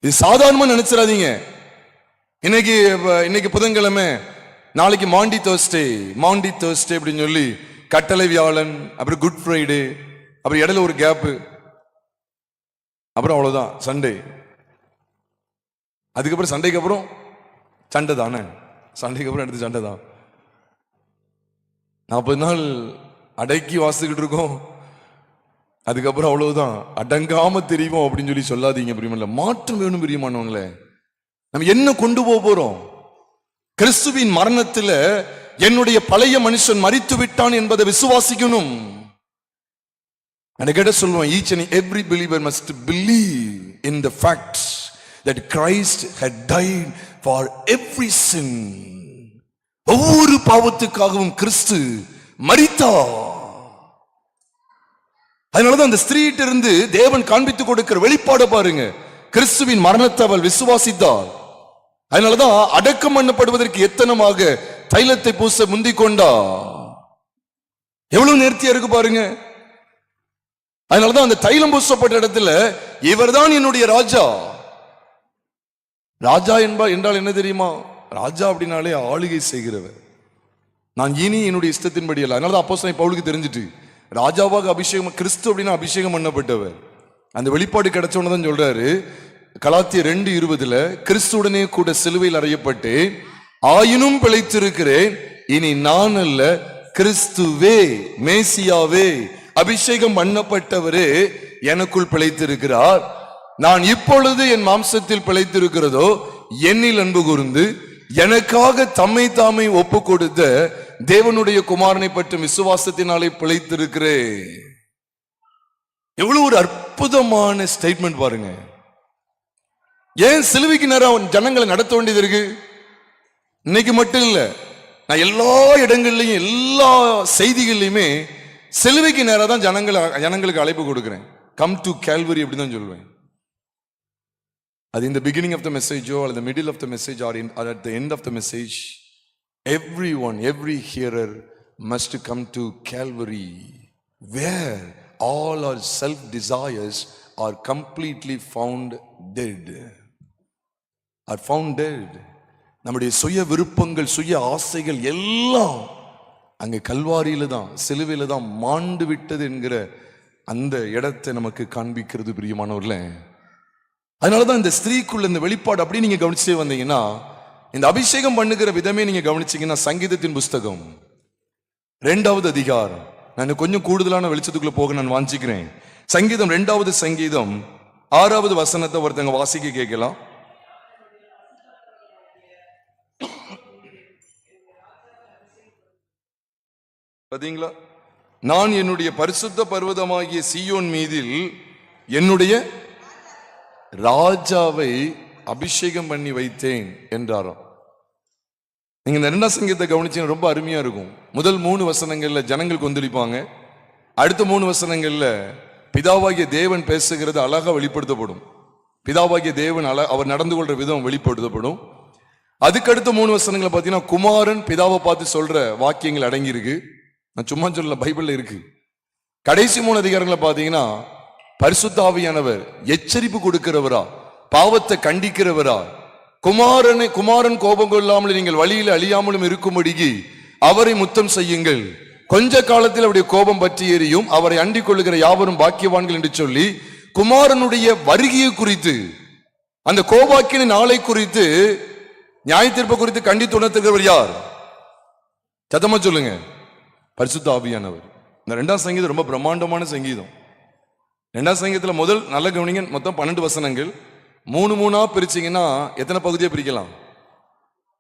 A: இது சாதாரணமா நினைச்சிடாதீங்க. இன்னைக்கு புதன்கிழமை, நாளைக்கு மாண்டி தேர்ஸ்டே அப்படின்னு சொல்லி கட்டளை வியாழன், அப்புறம் குட் ஃப்ரைடே, அப்புறம் இடையில ஒரு கேப்பு, அப்புறம் அவ்வளவுதான் சண்டே. அதுக்கப்புறம் சண்டைக்கு அப்புறம் சண்டை தானே. சண்டைக்கு அப்புறம் எடுத்து சண்டை தான். 40 நாள் அடக்கி வாசிக்கிட்டு இருக்கோம். அதுக்கப்புறம் அவ்வளவுதான், அடங்காம தெரியும் அப்படின்னு சொல்லி சொல்லாதீங்க. பிரியமான, மாற்றம் வேணும் பிரியமானவங்களே. நம்ம என்ன கொண்டு போறோம்? கிறிஸ்துவின் மரணத்துல என்னுடைய பழைய மனுஷன் மரித்து விட்டான் என்பதை விசுவாசிக்கணும். கேட்ட சொல்லுவேன், each and every believer must believe in the fact that Christ had died for every sin. ஒவ்வொரு பாவத்துக்காகவும் கிறிஸ்து மரித்தார். அதனாலதான் அந்த ஸ்திரீட்ட இருந்து தேவன் காண்பித்துக் கொடுக்கிற வெளிப்பாடு பாருங்க. கிறிஸ்துவின் மரணத்தை அவள் விசுவாசித்தாள். அதனாலதான் அடக்கம் பண்ணப்படுவதற்கு எத்தனமாக தைலத்தை பூச முந்திக் கொண்டா. எவ்வளவு நேர்த்தியா இருக்கு பாருங்க. அதனாலதான் அந்த தைலம் பூசப்பட்ட இடத்துல இவர்தான் என்னுடைய ராஜா. ராஜா என்றால் என்ன தெரியுமா? ராஜா அப்படின்னாலே ஆளுகை செய்கிறவர். நான் இனி என்னுடைய இஷ்டத்தின்படி அல்ல. அதனாலதான் அப்போஸ்தலன் பவுலுக்கு தெரிஞ்சிட்டு ராஜாவாக அபிஷேகம், கிறிஸ்து அப்படின்னா அபிஷேகம் பண்ணப்பட்டவர். அந்த வெளிப்பாடு கிடைச்சோன்னு தான் சொல்றாரு கலாத்தியர் 2:20, கிறிஸ்துவுடனே கூட சிலுவையில் அறையப்பட்டு ஆயினும் பிழைத்திருக்கிறேன், இனி நான் அல்ல, கிறிஸ்துவே, மேசியாவே, அபிஷேகம் பண்ணப்பட்டவரே எனக்குள் பிழைத்திருக்கிறார். நான் இப்பொழுது என் மாம்சத்தில் பிழைத்திருக்கிறதோ என்னில் அன்பு கூர்ந்து எனக்காக தம்மை தாமை ஒப்பு கொடுத்த தேவனுடைய குமாரனை பற்றி விசுவாசத்தினாலே பிழைத்திருக்கிறேன். எவ்வளவு ஒரு அற்புதமான ஸ்டேட்மெண்ட் பாருங்க. ஏன் சிலுவைக்கு நேரம் ஜனங்களை நடத்த வேண்டியது இருக்கு? இன்னைக்கு மட்டும் இல்ல, நான் எல்லா இடங்கள்லையும் எல்லா செய்திகள்லையுமே சிலுவைக்கு நேரம் தான் ஜனங்களுக்கு அழைப்பு கொடுக்கிறேன். கம் டு கேல்வரி அப்படி தான் சொல்லுவேன். அது இந்த பிகினிங் ஆஃப் த மெசேஜோ அல்லது middle of the message or at the end of the message, every hearer must come to Calvary, where all our self desires are completely found dead. நம்முடைய சுய விருப்பங்கள், சுய ஆசைகள் எல்லாம் அங்கே கல்வாரியில தான், சிலுவையில தான் மாண்டு விட்டது என்கிற அந்த இடத்தை நமக்கு காண்பிக்கிறது பிரியமானவர்களே. அதனாலதான் இந்த ஸ்திரீக்குள்ள இந்த வெளிப்பாடு அப்படி நீங்க கவனிச்சே வந்தீங்கன்னா, இந்த அபிஷேகம் பண்ணுகிற விதமே நீங்க கவனிச்சீங்கன்னா, சங்கீதத்தின் புஸ்தகம் 2வது அதிகாரம், நான் கொஞ்சம் கூடுதலான வெளிச்சத்துக்குள்ள போக நான் வாஞ்சிக்கிறேன். சங்கீதம் 2வது சங்கீதம் 6வது வசனத்தை ஒருத்தங்க வாசிக்க கேட்கலாம். பாத்தீங்களா? நான் என்னுடைய பரிசுத்த பர்வதமாகிய சீயோன் மீதில் என்னுடைய ராஜாவை அபிஷேகம் பண்ணி வைத்தேன் என்றாராம். நீங்க இந்த 2ஆம் சங்கீதத்தை கவனிச்சீங்க, ரொம்ப அருமையா இருக்கும். முதல் 3 வசனங்கள்ல ஜனங்கள் கொந்தளிப்பாங்க. அடுத்த 3 வசனங்கள்ல பிதாவாகிய தேவன் பேசுகிறது அழகா வெளிப்படுத்தப்படும். பிதாவாகிய தேவன் அவர் நடந்து கொள்ற விதம் வெளிப்படுத்தப்படும். அதுக்கடுத்த 3 வசனங்களை பார்த்தீங்கன்னா குமாரன் பிதாவை பார்த்து சொல்ற வாக்கியங்கள் அடங்கி இருக்கு. நான் சும்மா சொல்ல, பைபிள்ல இருக்கு. கடைசி 3 அதிகாரங்களை பார்த்தீங்கன்னா பரிசுத்த ஆவியானவர் எச்சரிப்பு கொடுக்கிறவரா, பாவத்தை கண்டிக்கிறவரா, குமாரன் கோபம் கொள்ளாமல் நீங்கள் வழியில் அழியாமலும் இருக்கும்படிக்கு அவரை முத்தம் செய்யுங்கள், கொஞ்ச காலத்தில் அவருடைய கோபம் பற்றி எரியும், அவரை அண்டிக் கொள்ளுகிற யாவரும் பாக்கியவான்கள் என்று சொல்லி குமாரனுடைய வருகையை குறித்து, அந்த கோபாக்கின நாளை குறித்து, நியாய தீர்ப்பு குறித்து கண்டித்து உணர்த்துகிறவர் யார்? சத்தமா சொல்லுங்க, பரிசுத்த ஆவியானவர். இந்த 2ஆம் சங்கீதம் ரொம்ப பிரம்மாண்டமான சங்கீதம். 2ஆம் சங்கீதத்தில் முதல் நல்ல கவனிங்க, மொத்தம் 12 வசனங்கள். 3 பிரிச்சிங்கன்னா எத்தனை பகுதியை பிரிக்கலாம்?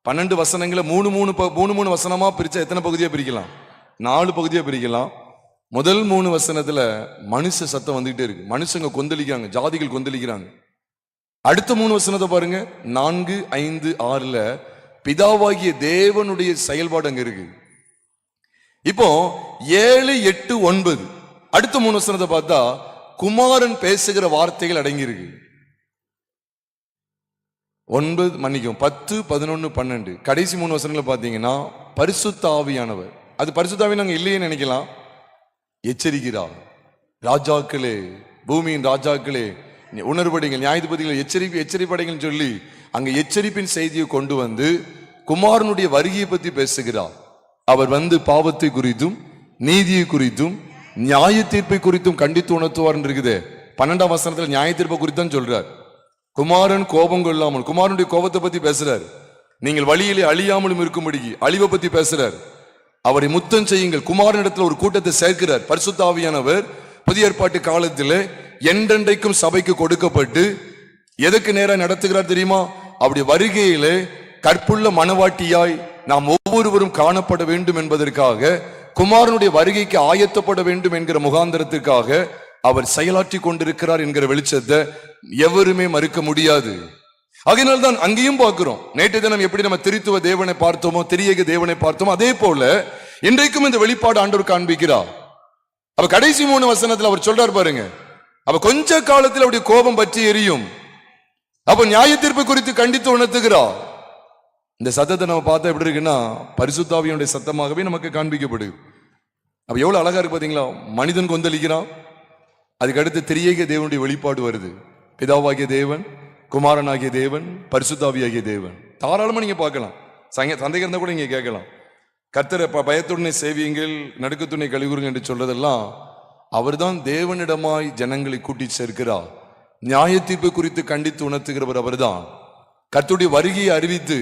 A: 12 வசனங்களை 3 வசனமா பிரிச்சா எத்தனை பகுதியை பிரிக்கலாம்? 4 பகுதியை பிரிக்கலாம். முதல் 3 வசனத்துல மனுஷ சத்தம் வந்துகிட்டே இருக்கு, மனுஷங்க கொந்தளிக்கிறாங்க, ஜாதிகள் கொந்தளிக்கிறாங்க. அடுத்த 3 வசனத்தை பாருங்க, 4, 5, 6ல பிதாவாகிய தேவனுடைய செயல்பாடு அங்க இருக்கு. இப்போ 7, 8, 9 அடுத்த 3 வசனத்தை பார்த்தா குமாரன் பேசுகிற வார்த்தைகள் அடங்கி இருக்கு. 9 மன்னிக்கும் 10, 11, 12 கடைசி 3 வசனங்களை பார்த்தீங்கன்னா பரிசுத்த ஆவியானவர், அது பரிசுத்த ஆவி நாங்க இல்லையே நினைக்கலாம், எச்சரிக்கிறார். ராஜாக்களே, பூமியின் ராஜாக்களே உணர்வடைங்கள், நியாயாதிபதிகள் எச்சரிப்படைகள் சொல்லி அங்க எச்சரிப்பின் செய்தியை கொண்டு வந்து குமாரனுடைய வருகையை பத்தி பேசுகிறார். அவர் வந்து பாவத்தை குறித்தும் நீதியை குறித்தும் நியாய தீர்ப்பை குறித்தும் கண்டித்து உணர்த்துவார் இருக்குது. 12ஆம் வசனத்தில் நியாய தீர்ப்பை குறித்தான் சொல்றார். குமாரன் கோபம் கொள்ளாமல், குமாரனுடைய கோபத்தை பத்தி பேசுறார். நீங்கள் வழியிலே அழியாமலும் இருக்கும்படி அழிவை பத்தி பேசுறார். அவரை முத்தம் செய்யுங்கள், குமாரனிடத்தில் ஒரு கூட்டத்தை சேர்க்கிறார். பரிசுத்த ஆவியானவர் புதிய ஏற்பாட்டு காலத்தில் என்றென்றைக்கும் சபைக்கு கொடுக்கப்பட்டு எதுக்கு நேரம் நடத்துகிறார் தெரியுமா? அப்படி வருகையிலே கற்புள்ள மனவாட்டியாய் நாம் ஒவ்வொருவரும் காணப்பட வேண்டும் என்பதற்காக, குமாரனுடைய வருகைக்கு ஆயத்தப்பட வேண்டும் என்கிற முகாந்திரத்திற்காக அவர் செயலாற்றி கொண்டிருக்கிறார் என்கிற வெளிச்சத்தை எவருமே மறுக்க முடியாது. அதனால்தான் அங்கேயும் பார்க்கிறோம். நேற்று தினம் எப்படி நம்ம திரித்துவ தேவனை பார்த்தோமோ, திரியேக தேவனை பார்த்தோமோ, அதே போல இன்றைக்கும் இந்த வெளிப்பாடு ஆண்டவர் காண்பிக்கிறார். அப்ப கடைசி 3 வசனத்தில் அவர் சொல்றார் பாருங்க, அப்ப கொஞ்ச காலத்தில் அவருடைய கோபம் பற்றி எரியும், அப்ப நியாய தீர்ப்பு குறித்து கண்டித்து உணர்த்துகிறார். இந்த சத்தத்தை நம்ம பார்த்தா எப்படி இருக்குன்னா பரிசுத்த ஆவியினுடைய சத்தமாகவே நமக்கு காண்பிக்கப்படுது. அப்ப எவ்வளவு அழகா இருக்கு பாத்தீங்களா? மனிதன் கொந்தளிக்கிறான், அதுக்கு அடுத்து திரியேக தேவனுடைய வெளிப்பாடு வருது. பிதாவாகிய தேவன், குமாரனாகிய தேவன், பரிசுத்தாவியாகிய தேவன். தாராளமா நீங்க பார்க்கலாம், சந்தேகம் இருந்தா கூட நீங்க கேட்கலாம். கர்த்தரை பயத்துடனே சேவியுங்கள், நடுக்கத்துணை கழுகுறுங்க என்று சொல்றதெல்லாம் அவர் தான் தேவனிடமாய் ஜனங்களை கூட்டி சேர்க்கிறார். நியாய தீர்ப்பு குறித்து கண்டித்து உணர்த்துகிறவர் அவர் தான். கர்த்தருடைய வருகையை அறிவித்து,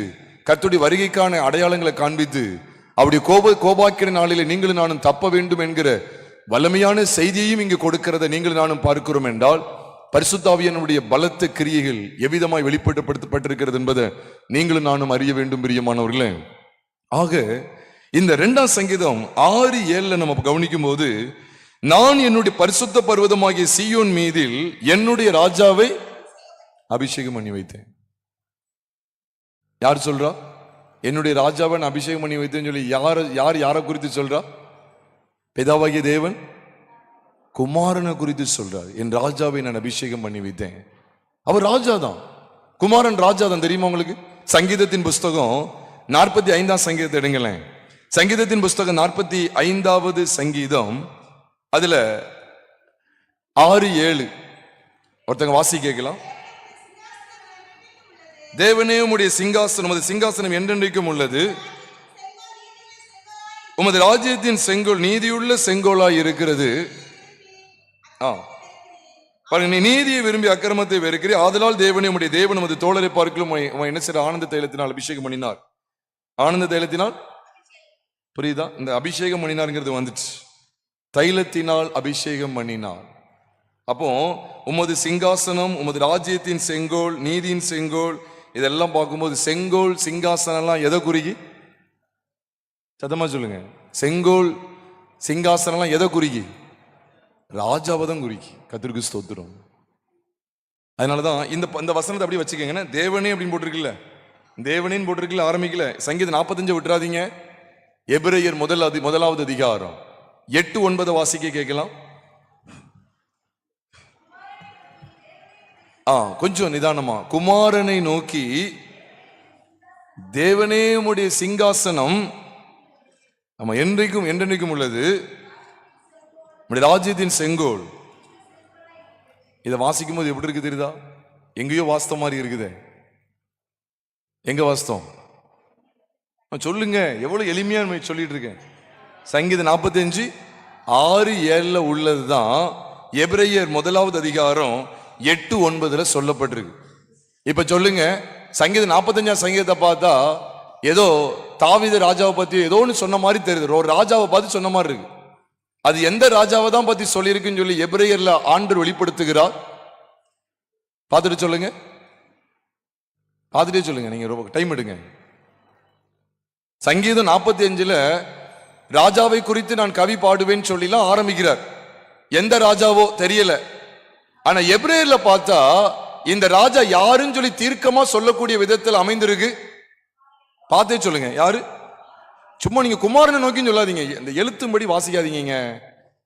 A: கர்த்தருடைய வருகைக்கான அடையாளங்களை காண்பித்து, அவருடைய கோபாக்கிற நாளிலே நீங்களும் நானும் தப்ப வேண்டும் என்கிற வல்லமையான செய்தியையும் இங்கு கொடுக்கிறத நீங்களும் நானும் பார்க்கிறோம் என்றால், பரிசுத்த ஆவியானுடைய பலத்த கிரியைகள் எவ்விதமாய் வெளிப்படுத்தப்பட்டிருக்கிறது என்பதை நீங்களும் நானும் அறிய வேண்டும் பிரியமானவர்களே. ஆக இந்த 2ஆம் சங்கீதம் 6, 7 நம்ம கவனிக்கும் போது, நான் என்னுடைய பரிசுத்த பர்வதமாகிய சீயோன் மீதில் என்னுடைய ராஜாவை அபிஷேகம் பண்ணி வைத்தேன். யார் சொல்றா? என்னுடைய ராஜாவை நான் அபிஷேகம் பண்ணி வைத்தேன்னு சொல்லி யாரை குறித்து சொல்றா? பிதாவாகிய தேவன், குமாரனை குறித்து சொல்றார். என் ராஜாவை நான் அபிஷேகம் பண்ணி வைத்தேன். அவர் ராஜா தான், குமாரன் ராஜா தான். தெரியுமா உங்களுக்கு? சங்கீதத்தின் புஸ்தகம் 45ஆம் சங்கீதத்தை எடுங்களேன். சங்கீதத்தின் புஸ்தகம் 45வது சங்கீதம், அதுல 6-7 ஒருத்தங்க வாசி கேட்கலாம். தேவனே உம்முடைய சிங்காசனம், உமது சிங்காசனம் என்றென்றைக்கும் உள்ளது. உமது ராஜ்யத்தின் செங்கோல் நீதியுள்ள செங்கோலாய் இருக்கிறது. நீ நீதியை விரும்பி அக்கிரமத்தை வெறுக்கிறீ. ஆதலால் தேவனே உம்முடைய தேவன் உமது தோழரை பார்க்கலும் என்ன செய்ற? ஆனந்த தைலத்தினால் அபிஷேகம் பண்ணினார். ஆனந்த தைலத்தினால், புரியுதா? இந்த அபிஷேகம் பண்ணினார்ங்கிறது வந்துச்சு. தைலத்தினால் அபிஷேகம் பண்ணினார். அப்போ உமது சிங்காசனம், உமது ராஜ்யத்தின் செங்கோல், நீதியின் செங்கோல், இதெல்லாம் பார்க்கும்போது செங்கோல் சிங்காசனம்லாம் எதை குறிக்கி? சத்தமா சொல்லுங்க. செங்கோல் சிங்காசனம்லாம் எதை குறிக்கி? ராஜாவதம் குறிக்கி. கர்த்தருக்கு ஸ்தோத்திரம். அதனாலதான் இந்த வசனத்தை அப்படி வச்சுக்கோங்க. தேவனே அப்படின்னு போட்டிருக்குல்ல, தேவனேன்னு போட்டிருக்குல்ல, ஆரம்பிக்கல. சங்கீதம் 45 விட்டுறாதீங்க. எபிரேயர் முதலாவது அதிகாரம் 8-9 வாசிக்க கேட்கலாம். கொஞ்சம் நிதானமா. குமாரனை நோக்கி, தேவனே உம்முடைய சிங்காசனம் நம்ம என்றைக்கும் என்றென்றைக்கும் உள்ளது, நம்முடைய ராஜ்யத்தின் செங்கோல். இதை வாசிக்கும் போது எப்படி இருக்கு தெரியுதா? எங்கேயோ வாஸ்தவ மாதிரி இருக்குதே. எங்க வாஸ்தவம் சொல்லுங்க. எவ்வளவு எளிமையா சொல்லிட்டு இருக்கேன். சங்கீதம் 45:6-7 உள்ளதுதான் எபிரேயர் முதலாவது அதிகாரம் 8-9 சொல்லப்பட்டிருக்கு. இப்ப சொல்லுங்க, சங்கீதம் 45ஆம் சங்கீதத்தை பார்த்தா ஏதோ தாவீது ராஜாவை பத்தி ஏதோ ஒன்று சொன்ன மாதிரி தெரியுது. ஒரு ராஜாவை பார்த்து சொன்ன மாதிரி இருக்கு. அது எந்த ராஜாவை தான் பத்தி சொல்லியிருக்குன்னு சொல்லி எபிரேயர்ல ஆண்டவர் வெளிப்படுத்துகிறார். பார்த்துட்டு சொல்லுங்க, பார்த்துட்டே சொல்லுங்க. நீங்க ரொம்ப டைம் எடுங்க. சங்கீதம் 45ல ராஜாவை குறித்து நான் கவி பாடுவேன்னு சொல்லிலாம் ஆரம்பிக்கிறார். எந்த ராஜாவோ தெரியல. ஆனா எபிரேயர்ல பார்த்தா இந்த ராஜா யாருன்னு சொல்லி தீர்க்கமா சொல்லக்கூடிய விதத்தில் அமைந்திருக்கு. பார்த்தே சொல்லுங்க யாரு. சும்மா நீங்க குமாரனை நோக்கி சொல்லாதீங்க. இந்த எழுத்தின்படி வாசிக்காதீங்க.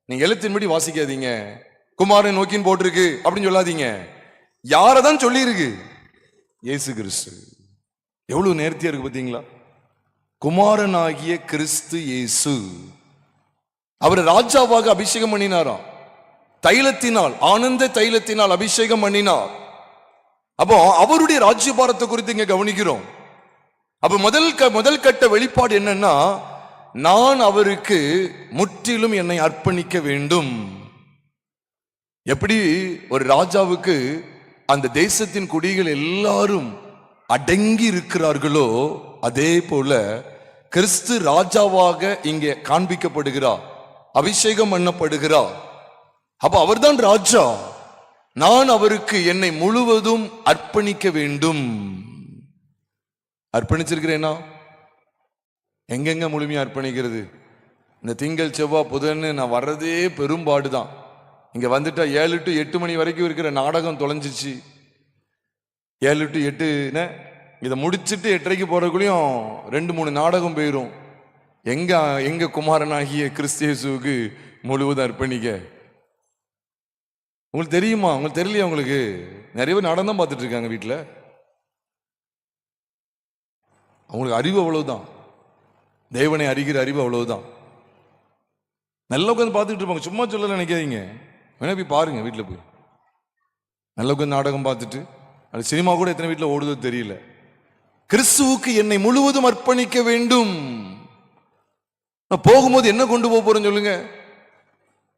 A: நீங்க எழுத்தின்படி வாசிக்காதீங்க. குமாரனை நோக்கின்னு போட்டிருக்கு அப்படின்னு சொல்லாதீங்க. யாரதான் சொல்லி இருக்கு? இயேசு கிறிஸ்து. எவ்வளவு நேர்த்தியா இருக்கு பாத்தீங்களா? குமாரனாகிய கிறிஸ்து இயேசு அவர் ராஜாவாக அபிஷேகம் பண்ணினாராம். தைலத்தினால், ஆனந்த தைலத்தினால் அபிஷேகம் பண்ணினார். அப்போ அவருடைய ராஜ்யபாரத்தை குறித்து இங்க கவனிக்கிறோம். அப்ப முதல் கட்ட வெளிப்பாடு என்னன்னா, நான் அவருக்கு முற்றிலும் என்னை அர்ப்பணிக்க வேண்டும். எப்படி ஒரு ராஜாவுக்கு அந்த தேசத்தின் குடிகள் எல்லாரும் அடங்கி இருக்கிறார்களோ, அதே போல கிறிஸ்து ராஜாவாக இங்கே காண்பிக்கப்படுகிறார், அபிஷேகம் பண்ணப்படுகிறார். அப்ப அவர்தான் ராஜா. நான் அவருக்கு என்னை முழுவதும் அர்ப்பணிக்க வேண்டும். அர்ப்பணிச்சிருக்கிறேனா? எங்கெங்க முழுமையா அர்ப்பணிக்கிறது? இந்த திங்கள் செவ்வாய் புதன்னு நான் வர்றதே பெரும்பாடுதான். இங்க வந்துட்டா 7 to 8 மணி வரைக்கும் இருக்கிற நாடகம் தொலைஞ்சிச்சு. 7 to 8 இதை முடிச்சுட்டு 8:30 போறதுக்குள்ளயும் 2-3 நாடகம் போயிரும். எங்க குமாரனாகிய கிறிஸ்தியேசுவுக்கு முழுவதும் அர்ப்பணிக்க? உங்களுக்கு தெரியுமா? உங்களுக்கு தெரியலையா? உங்களுக்கு நிறைய பேர் நாடகம் தான் பார்த்துட்டு இருக்காங்க வீட்டில். அவங்களுக்கு அறிவு அவ்வளவுதான், தேவனை அறிகிற அறிவு அவ்வளவுதான். நல்ல உட்காந்து பார்த்துட்டு இருப்பாங்க. சும்மா சொல்ல நினைக்காதீங்க, வேணா போய் பாருங்க. வீட்டில் போய் நல்ல உட்காந்து நாடகம் பார்த்துட்டு, அது சினிமா கூட எத்தனை வீட்டில் ஓடுதோ தெரியல. கிறிஸ்துவுக்கு என்னை முழுவதும் அர்ப்பணிக்க வேண்டும். நான் போகும்போது என்ன கொண்டு போக போறேன்னு சொல்லுங்க.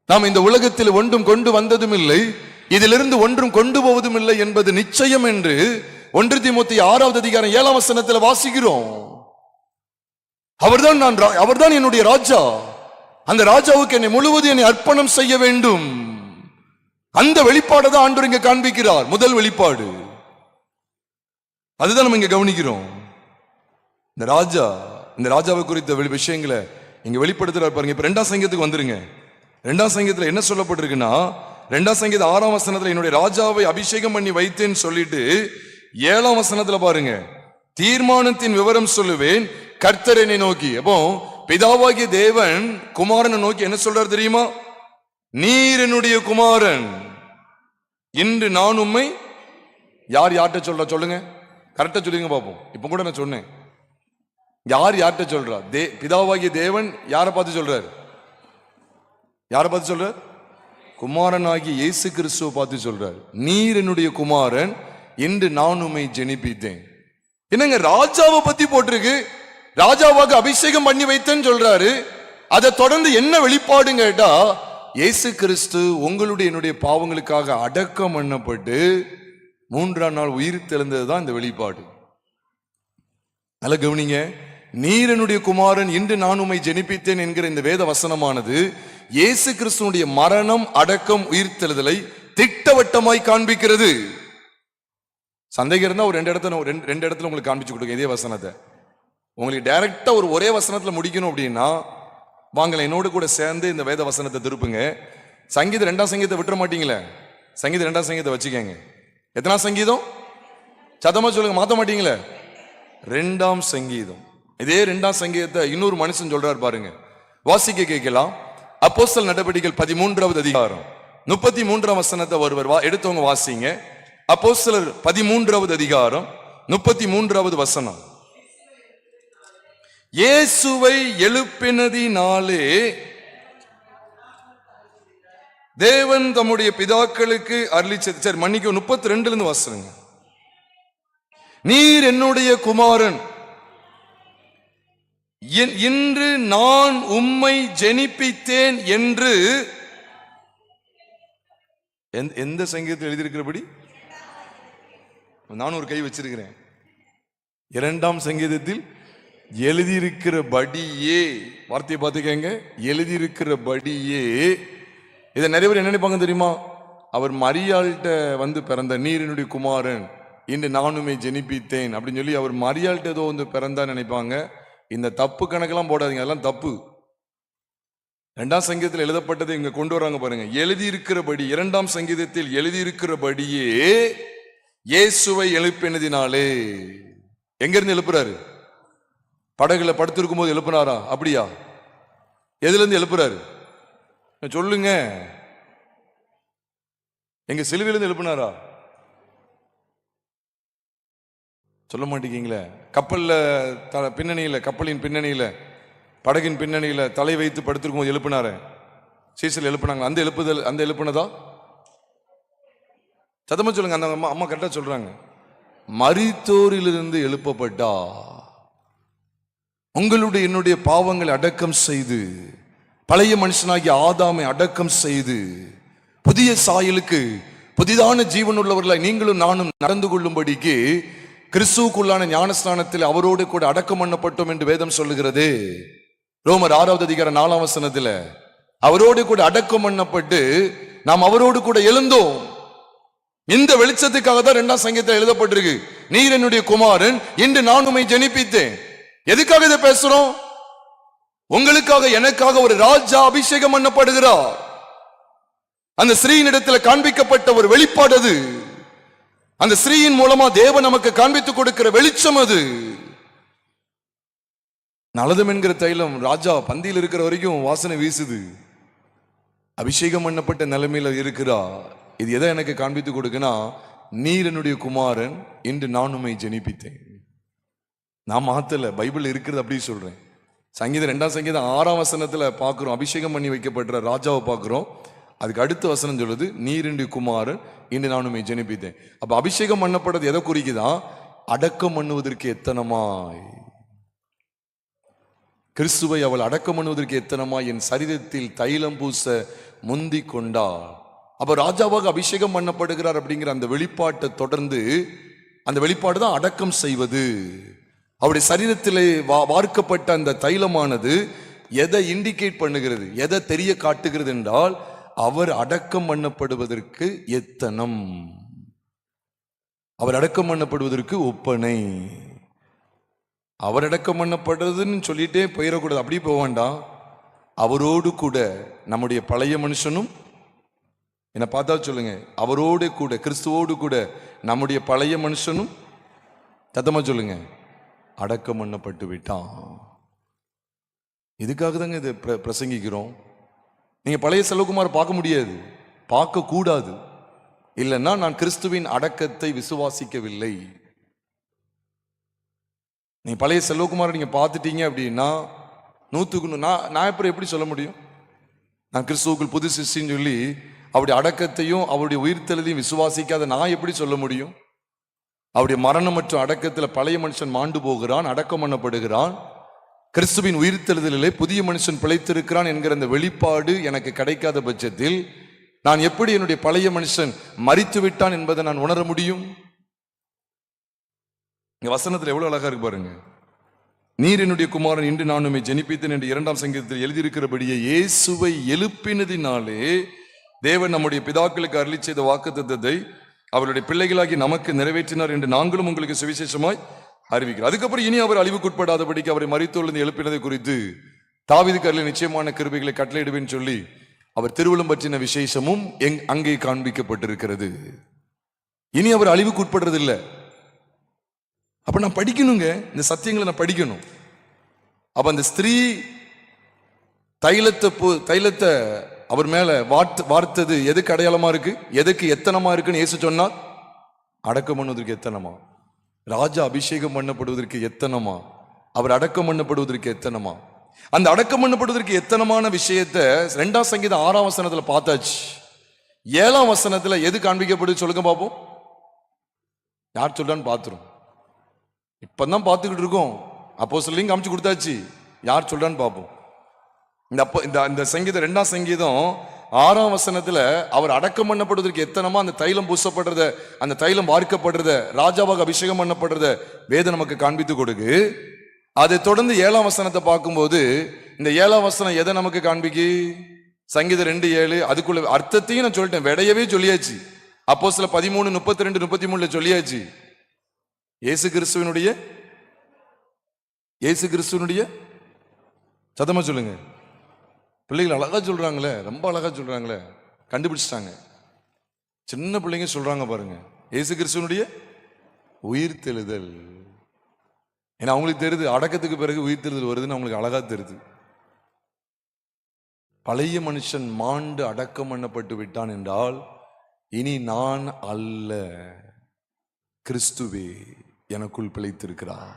A: நாம் இந்த உலகத்தில் ஒன்றும் கொண்டு வந்ததும் இல்லை, இதிலிருந்து ஒன்றும் கொண்டு போவதும் இல்லை என்பது நிச்சயம் என்று 1 தீமோத்தேயு 6வது அதிகாரம் 7ஆம் வசனத்தில் வாசிக்கிறோம். அவர்தான் என்னுடைய ராஜா. அந்த ராஜாவுக்கு என்னை முழுவதும் என்னை அர்ப்பணம் செய்ய வேண்டும். அந்த வெளிப்பாடு தான் ஆண்டவர் இங்க காண்பிக்கிறார். முதல் வெளிப்பாடு அதுதான் நம்ம இங்க கவனிக்கிறோம். இந்த ராஜாவை குறித்த விஷயங்களை இங்க வெளிப்படுத்துறாரு பாருங்க. இப்ப 2ஆம் சங்கீதத்துக்கு வந்துருங்க. 2ஆம் சங்கீதத்துல என்ன சொல்லப்பட்டிருக்குன்னா, 2ஆம் சங்கீதம் 6ஆம் வசனத்துல என்னுடைய ராஜாவை அபிஷேகம் பண்ணி வைத்தேன்னு சொல்லிட்டு 7ஆம் வசனத்துல பாருங்க, தீர்மானத்தின் விவரம் சொல்லுவேன் கர்த்தர் என்னை நோக்கி. அப்போ பிதாவாகிய தேவன் குமாரனை நோக்கி என்ன சொல்றாரு தெரியுமா? நீர் என்னுடைய குமாரன், இன்று நான் உம்மை. யார் யார்கிட்ட சொல்றா சொல்லுங்க, கரெக்டா சொல்லுங்க பாப்போம். இப்ப கூட நான் சொன்னேன், யார் யார்கிட்ட சொல்றா? பிதாவாகிய தேவன் யாரை பார்த்து சொல்றாரு? யாரை பார்த்து சொல்றார்? குமாரனாகிய இயேசு கிறிஸ்துவை பார்த்து சொல்றார், நீர் என்னுடைய குமாரன், இன்று நான் உம்மை ஜெனிப்பித்தேன். என்னங்க, ராஜாவை பத்தி போட்டிருக்கு, ராஜாவாக அபிஷேகம் பண்ணி வைத்தேன்னு சொல்றாரு. அதை தொடர்ந்து என்ன வெளிப்பாடுங்க கேட்டா, இயேசு கிறிஸ்து உங்களுடைய என்னுடைய பாவங்களுக்காக அடக்கம் பண்ணப்பட்டு 3ஆம் நாள் உயிர் தெழுந்ததுதான் இந்த வெளிப்பாடு. நல்ல கவனிங்க, நீர் என்னுடைய குமாரன், இன்று நான் உம்மை ஜெனிப்பித்தேன் என்கிற இந்த வேத வசனமானது இயேசு கிறிஸ்துனுடைய மரணம், அடக்கம், உயிர் தெழுதலை திட்டவட்டமாய் காண்பிக்கிறது. சந்தேகம் இருந்தா ஒரு ரெண்டு இடத்துல உங்களுக்கு காண்பிச்சு கொடுங்க இதே வசனத்தை. உங்களுக்கு டைரக்டா ஒரே வசனத்துல முடிக்கணும் அப்படின்னா வாங்கல என்னோடு கூட சேர்ந்து இந்த வேத வசனத்தை திருப்புங்க. சங்கீதம் 2ஆம் சங்கீதத்தை விட்டுற மாட்டீங்களே, சங்கீதம் 2ஆம் சங்கீதத்தை வச்சுக்கங்க. எத்தனாம் சங்கீதம்? சத்தமா சொல்லுங்க, மாத்த மாட்டீங்களே. 2ஆம் சங்கீதம். இதே 2ஆம் சங்கீதத்தை இன்னொரு மனுஷன் சொல்றாரு பாருங்க, வாசிக்க கேட்கலாம். அப்போஸ்தலர் நடவடிக்கைகள் 13வது அதிகாரம் 33ஆம் வசனத்தை ஒருவர் எடுத்தவங்க வாசிங்க. அப்போஸ்தலர் 13வது அதிகாரம் 33வது வசனம். இயேசுவை எழுப்பினதினாலே தேவன் தம்முடைய பிதாக்களுக்கு அருளிச்சது. சரி மன்னிக்க, 32ல இருந்து வாசிங்க. நீர் என்னுடைய குமாரன், இன்று நான் உம்மை ஜெனிப்பித்தேன் என்று எந்த சங்கீதத்தில் எழுதியிருக்கிறபடி நான் ஒரு கை வச்சிருக்கிறேன். 2ஆம் சங்கீதத்தில் எழுதியிருக்கிறபடியே, வார்த்தையை பார்த்துக்கங்க, எழுதியிருக்கிறபடியே. இதை நிறைய பேர் என்ன நினைப்பாங்க தெரியுமா? அவர் மரியாள்கிட்ட வந்து பிறந்த நீர் என்னுடைய குமாரன், இன்று நானுமே ஜெனிப்பித்தேன் அப்படின்னு சொல்லி அவர் மரியாள்கிட்ட ஏதோ வந்து பிறந்தா நினைப்பாங்க. இந்த தப்பு கணக்கெல்லாம் போடாதீங்க, அதெல்லாம் தப்பு. 2ஆம் சங்கீதத்தில் எழுதப்பட்டதை இங்க கொண்டு வராங்க பாருங்க. எழுதியிருக்கிறபடி, 2ஆம் சங்கீதத்தில் எழுதியிருக்கிறபடியே இயேசுவை எழுப்பினதினாலே. எங்க இருந்து எழுப்புறாரு? படகுல படுத்திருக்கும் போது எழுப்பினாரா? அப்படியா? எதுல இருந்து எழுப்புறாரு சொல்லுங்க? எங்க சிலுவையிலிருந்து எழுப்பினாரா? சொல்ல மாட்டேங்கீங்களே. கப்பல்ல பின்னணியில, கப்பலின் பின்னணியில, படகின் பின்னணியில தலை வைத்து படுத்திருக்கும் போது எழுப்பினார, சீசல் எழுப்பினாங்க. அந்த எழுப்புனதா? சத்தமா சொல்லுங்க. அந்த அம்மா கரெக்டா சொல்றாங்க. மரித்தோரிலிருந்து எழுப்பப்பட்டா, உங்களுடைய என்னுடைய பாவங்களை அடக்கம் செய்து, பழைய மனுஷனாகிய ஆதாமை அடக்கம் செய்து, புதிய சாயலுக்கு புதிதான ஜீவன் உள்ளவர்களாய் நீங்களும் நானும் நடந்து கொள்ளும்படிக்கு கிறிஸ்துவுக்குள்ளான ஞானஸ்நானத்தில் அவரோடு கூட அடக்கம் பண்ணப்பட்டோம் என்று வேதம் சொல்லுகிறது. ரோமர் 6வது அதிகாரம் 4ஆம் வசனத்தில் அவரோடு கூட அடக்கம் பண்ணப்பட்டு நாம் அவரோடு கூட எழுந்தோம். இந்த வெளிச்சத்துக்காக தான் 2ஆம் சங்கீதத்தில் எழுதப்பட்டிருக்கு, நீர் என்னுடைய குமாரன், இன்று நான் உம்மை ஜெனிப்பித்தேன். எதுக்காக இதை பேசுறோம்? உங்களுக்காக, எனக்காக ஒரு ராஜா அபிஷேகம் பண்ணப்படுகிறார். அந்த ஸ்ரீனிடத்தில் காண்பிக்கப்பட்ட ஒரு வெளிப்பாடு அது. அந்த ஸ்ரீயின் மூலமா தேவன் நமக்கு காண்பித்து கொடுக்கிற வெளிச்சம் அது. நலதம் என்கிற தைலம் ராஜா பந்தியில் இருக்கிற வரைக்கும் வாசனை வீசுது. அபிஷேகம் பண்ணப்பட்ட நிலைமையில இருக்கிறா. இது எதை எனக்கு காண்பித்து கொடுக்குன்னா, நீர் என்னுடைய குமாரன், இன்று நான் உம்மை ஜெனிப்பித்தேன். நான் மாத்தல, பைபிள் இருக்கிறது அப்படி சொல்றேன். சங்கீதம் 2ஆம் சங்கீதம் 6ஆம் வசனத்துல பாக்குறோம், அபிஷேகம் பண்ணி வைக்கப்படுற ராஜாவை பாக்குறோம். அதுக்கு அடுத்த வசனம் சொல்லுது, நீர் என்னுடைய குமாரன், இன்று நான் உம்மை ஜெனிப்பித்தேன். அப்ப அபிஷேகம் பண்ணப்படுறது எதை குறிக்குதான்? அடக்கம் பண்ணுவதற்கு எத்தனமாய் கிறிஸ்துவை அவள் அடக்கம் பண்ணுவதற்கு எத்தனமாய் என் சரீரத்தில் தைலம் பூச முந்தி கொண்டாள். அப்ப ராஜாவாக அபிஷேகம் பண்ணப்படுகிறார் அப்படிங்கிற அந்த வெளிப்பாட்டை தொடர்ந்து, அந்த வெளிப்பாடு தான் அடக்கம் செய்வது. அவருடைய சரீரத்திலே வார்க்கப்பட்ட அந்த தைலமானது எதை இண்டிகேட் பண்ணுகிறது, எதை தெரிய காட்டுகிறது என்றால், அவர் அடக்கம் பண்ணப்படுவதற்கு எத்தனம், அவர் அடக்கம் பண்ணப்படுவதற்கு ஒப்பனை. அவர் அடக்கம் பண்ணப்படுறதுன்னு சொல்லிட்டே போயிடக்கூடாது, அப்படி போக வேண்டாம். அவரோடு கூட நம்முடைய பழைய மனுஷனும், என்ன பார்த்தா சொல்லுங்க, அவரோடு கூட, கிறிஸ்துவோடு கூட நம்முடைய பழைய மனுஷனும், சத்தமா சொல்லுங்க, அடக்கம் பண்ணப்பட்டு விட்டான். இதுக்காக தாங்க இதை பிரசங்கிக்கிறோம். நீங்க பழைய செல்வகுமார் பார்க்க முடியாது, பார்க்க கூடாது. இல்லைன்னா நான் கிறிஸ்துவின் அடக்கத்தை விசுவாசிக்கவில்லை. நீங்க பழைய செல்வகுமாரை நீங்க பார்த்துட்டீங்க அப்படின்னா 100க்கு நான் எப்படி சொல்ல முடியும் நான் கிறிஸ்துவுக்குள் புது சிஷ்டின்னு சொல்லி அவருடைய அடக்கத்தையும் அவருடைய உயிர்த்தெழுதையும் விசுவாசிக்காத நான் எப்படி சொல்ல முடியும்? அவருடைய மரணம் மற்றும் அடக்கத்தில் பழைய மனுஷன் மாண்டு போகிறான், அடக்கம் பண்ணப்படுகிறான். கிறிஸ்துவின் உயிர்த்தெழுதலிலே புதிய மனுஷன் பிழைத்திருக்கிறான் என்கிற அந்த வெளிப்பாடு எனக்கு கிடைக்காத பட்சத்தில் நான் எப்படி என்னுடைய பழைய மனுஷன் மரித்து விட்டான் என்பதை நான் உணர முடியும்? இங்க வசனத்தில் எவ்வளவு அழகா இருக்கு பாருங்க. நீர் என்னுடைய குமாரன், இன்று நான் உம்மை ஜெனிப்பித்தேன் என்று 2ஆம் சங்கீதத்தில் எழுதியிருக்கிறபடியே இயேசுவை எழுப்பினதினாலே தேவன் நம்முடைய பிதாக்களுக்கு அருளி செய்த வாக்குத்தத்தத்தை அவருடைய பிள்ளைகளாகி நமக்கு நிறைவேற்றினார் என்று நாங்களும் உங்களுக்கு சுவிசேஷமாய் அறிவிக்கிறோம். அதுக்கப்புறம் இனி அவர் அழிவுக்குட்படாதபடிக்கு அவரை மரித்தோழ்ந்து எழுப்பினதை குறித்து தாவீதுக்கு அருளிய நிச்சயமான கிருபைகளை கட்டளையிடுவேன்னு சொல்லி அவர் திருவுளம் பற்றின விசேஷமும் அங்கே காண்பிக்கப்பட்டிருக்கிறது. இனி அவர் அழிவுக்கு உட்படுறது இல்லை. அப்ப நான் படிக்கணுங்க, இந்த சத்தியங்களை நான் படிக்கணும். அப்ப அந்த ஸ்திரீ தைலத்தை அவர் மேல வார்த்தது எதுக்கு அடையாளமா இருக்கு, எதுக்கு எத்தனமா இருக்குன்னு இயேசு சொன்னார்? அடக்கம் பண்ணுவதற்கு எத்தனமா, ராஜா அபிஷேகம் பண்ணப்படுவதற்கு எத்தனமா, அவர் அடக்கம் பண்ணப்படுவதற்கு எத்தனமா. அந்த அடக்கம் பண்ணப்படுவதற்கு எத்தனமான விஷயத்தை 2ஆம் சங்கீதம் 6ஆம் வசனத்துல பார்த்தாச்சு. 7ஆம் வசனத்துல எது காண்பிக்கப்படுது சொல்லுங்க பாப்போம். யார் சொல்றான்னு பாத்துரும். இப்பதான் பார்த்துக்கிட்டு இருக்கோம். அப்போஸ்தலரையும் காமிச்சு கொடுத்தாச்சு, யார் சொல்றான்னு பார்ப்போம். இந்த சங்கீதம் 2ஆம் சங்கீதம் 6ஆம் வசனத்துல அவர் அடக்கம் பண்ணப்படுவதற்கு எத்தனமா அந்த தைலம் பூசப்படுறத, அந்த தைலம் வார்க்கப்படுறத, ராஜாவாக அபிஷேகம் பண்ணப்படுறத வேதம் நமக்கு காண்பித்து கொடுக்கு. அதை தொடர்ந்து 7ஆம் வசனத்தை பார்க்கும்போது இந்த 7ஆம் வசனம் எதை நமக்கு காண்பிக்கு? சங்கீதம் 2:7. அதுக்குள்ள அர்த்தத்தையும் நான் சொல்லிட்டேன், விடையவே சொல்லியாச்சு. அப்போஸ்தலர் 13, 32, 33 சொல்லியாச்சு. இயேசு கிறிஸ்துவனுடைய சத்தமா சொல்லுங்க. பிள்ளைகள் அழகா சொல்றாங்களே, ரொம்ப அழகா சொல்றாங்களே, கண்டுபிடிச்சிட்டாங்க. சின்ன பிள்ளைங்க சொல்றாங்க பாருங்க, இயேசு கிறிஸ்துவனுடைய உயிர்த்தெழுதல். ஏன்னா அவங்களுக்கு தெரியுது அடக்கத்துக்கு பிறகு உயிர்த்தெழுதல் வருதுன்னு அவங்களுக்கு அழகா தெரியுது. பழைய மனுஷன் மாண்டு அடக்கம் பண்ணப்பட்டு விட்டான் என்றால் இனி நான் அல்ல, கிறிஸ்துவே எனக்குள் பிழைத்திருக்கிறார்.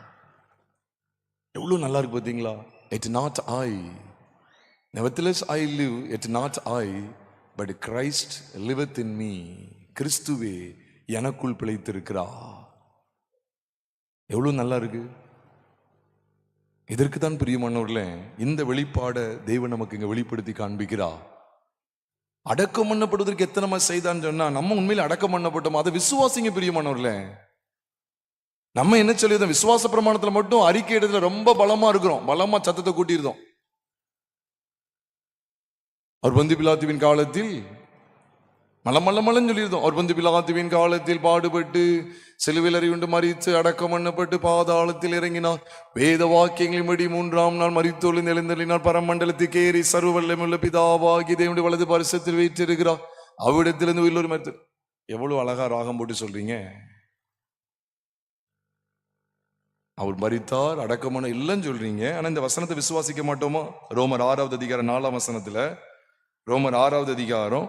A: எவ்வளவு நல்லா இருக்கு பார்த்தீங்களா? It not I, nevertheless I live, it not I, but Christ liveth in me. கிறிஸ்துவே எனக்குள் பிழைத்திருக்கிறார். எவ்வளவு நல்லா இருக்கு. இதற்கு தான் பிரியமானவர்களே இந்த வெளிப்பாடை தேவன் நமக்கு இங்க வெளிப்படுத்தி காண்பிக்கிறார். அடக்கம் பண்ணப்படுவதற்கு எத்தனை செய்தான்னு சொன்னா நம்ம உண்மையில அடக்கம் பண்ணப்பட்டோம், அதை விசுவாசிங்க பிரியமானவர்களே. நம்ம என்ன சொல்லியிருந்தோம்? விசுவாச பிரமாணத்துல மட்டும் அறிக்கை இடத்துல ரொம்ப பலமா இருக்கிறோம், பலமா சத்தத்தை கூட்டியிருந்தோம். அவர் பொந்து பிலாத்துவின் காலத்தில் மலமல்லமல்லன்னு சொல்லியிருந்தோம். அவர் பொந்து பிலாத்துவின் காலத்தில் பாடுபட்டு சிலுவையில் அறிவுண்டு மரித்து அடக்கம் பண்ணப்பட்டு பாதாளத்தில் இறங்கினார். வேத வாக்கியங்களின்படி 3ஆம் நாள் மரித்தோடு எழுந்தள்ளினார். பரமண்டலத்துக்கு ஏறி சர்வ வல்லமையுள்ள பிதாவாகி தேவனுடைய வலது பரிசத்தில் வைத்திருக்கிறார். அவ்விடத்திலிருந்து உயிரோடு மரித்து. எவ்வளவு அழகா ராகம் போட்டு சொல்றீங்க. அவர் மரித்தார், அடக்கமான இல்லைன்னு சொல்றீங்க. ஆனா இந்த வசனத்தை விசுவாசிக்க மாட்டோமா? ரோமர் 6வது அதிகாரம் 4ஆம் வசனத்துல, ரோமர் 6வது அதிகாரம்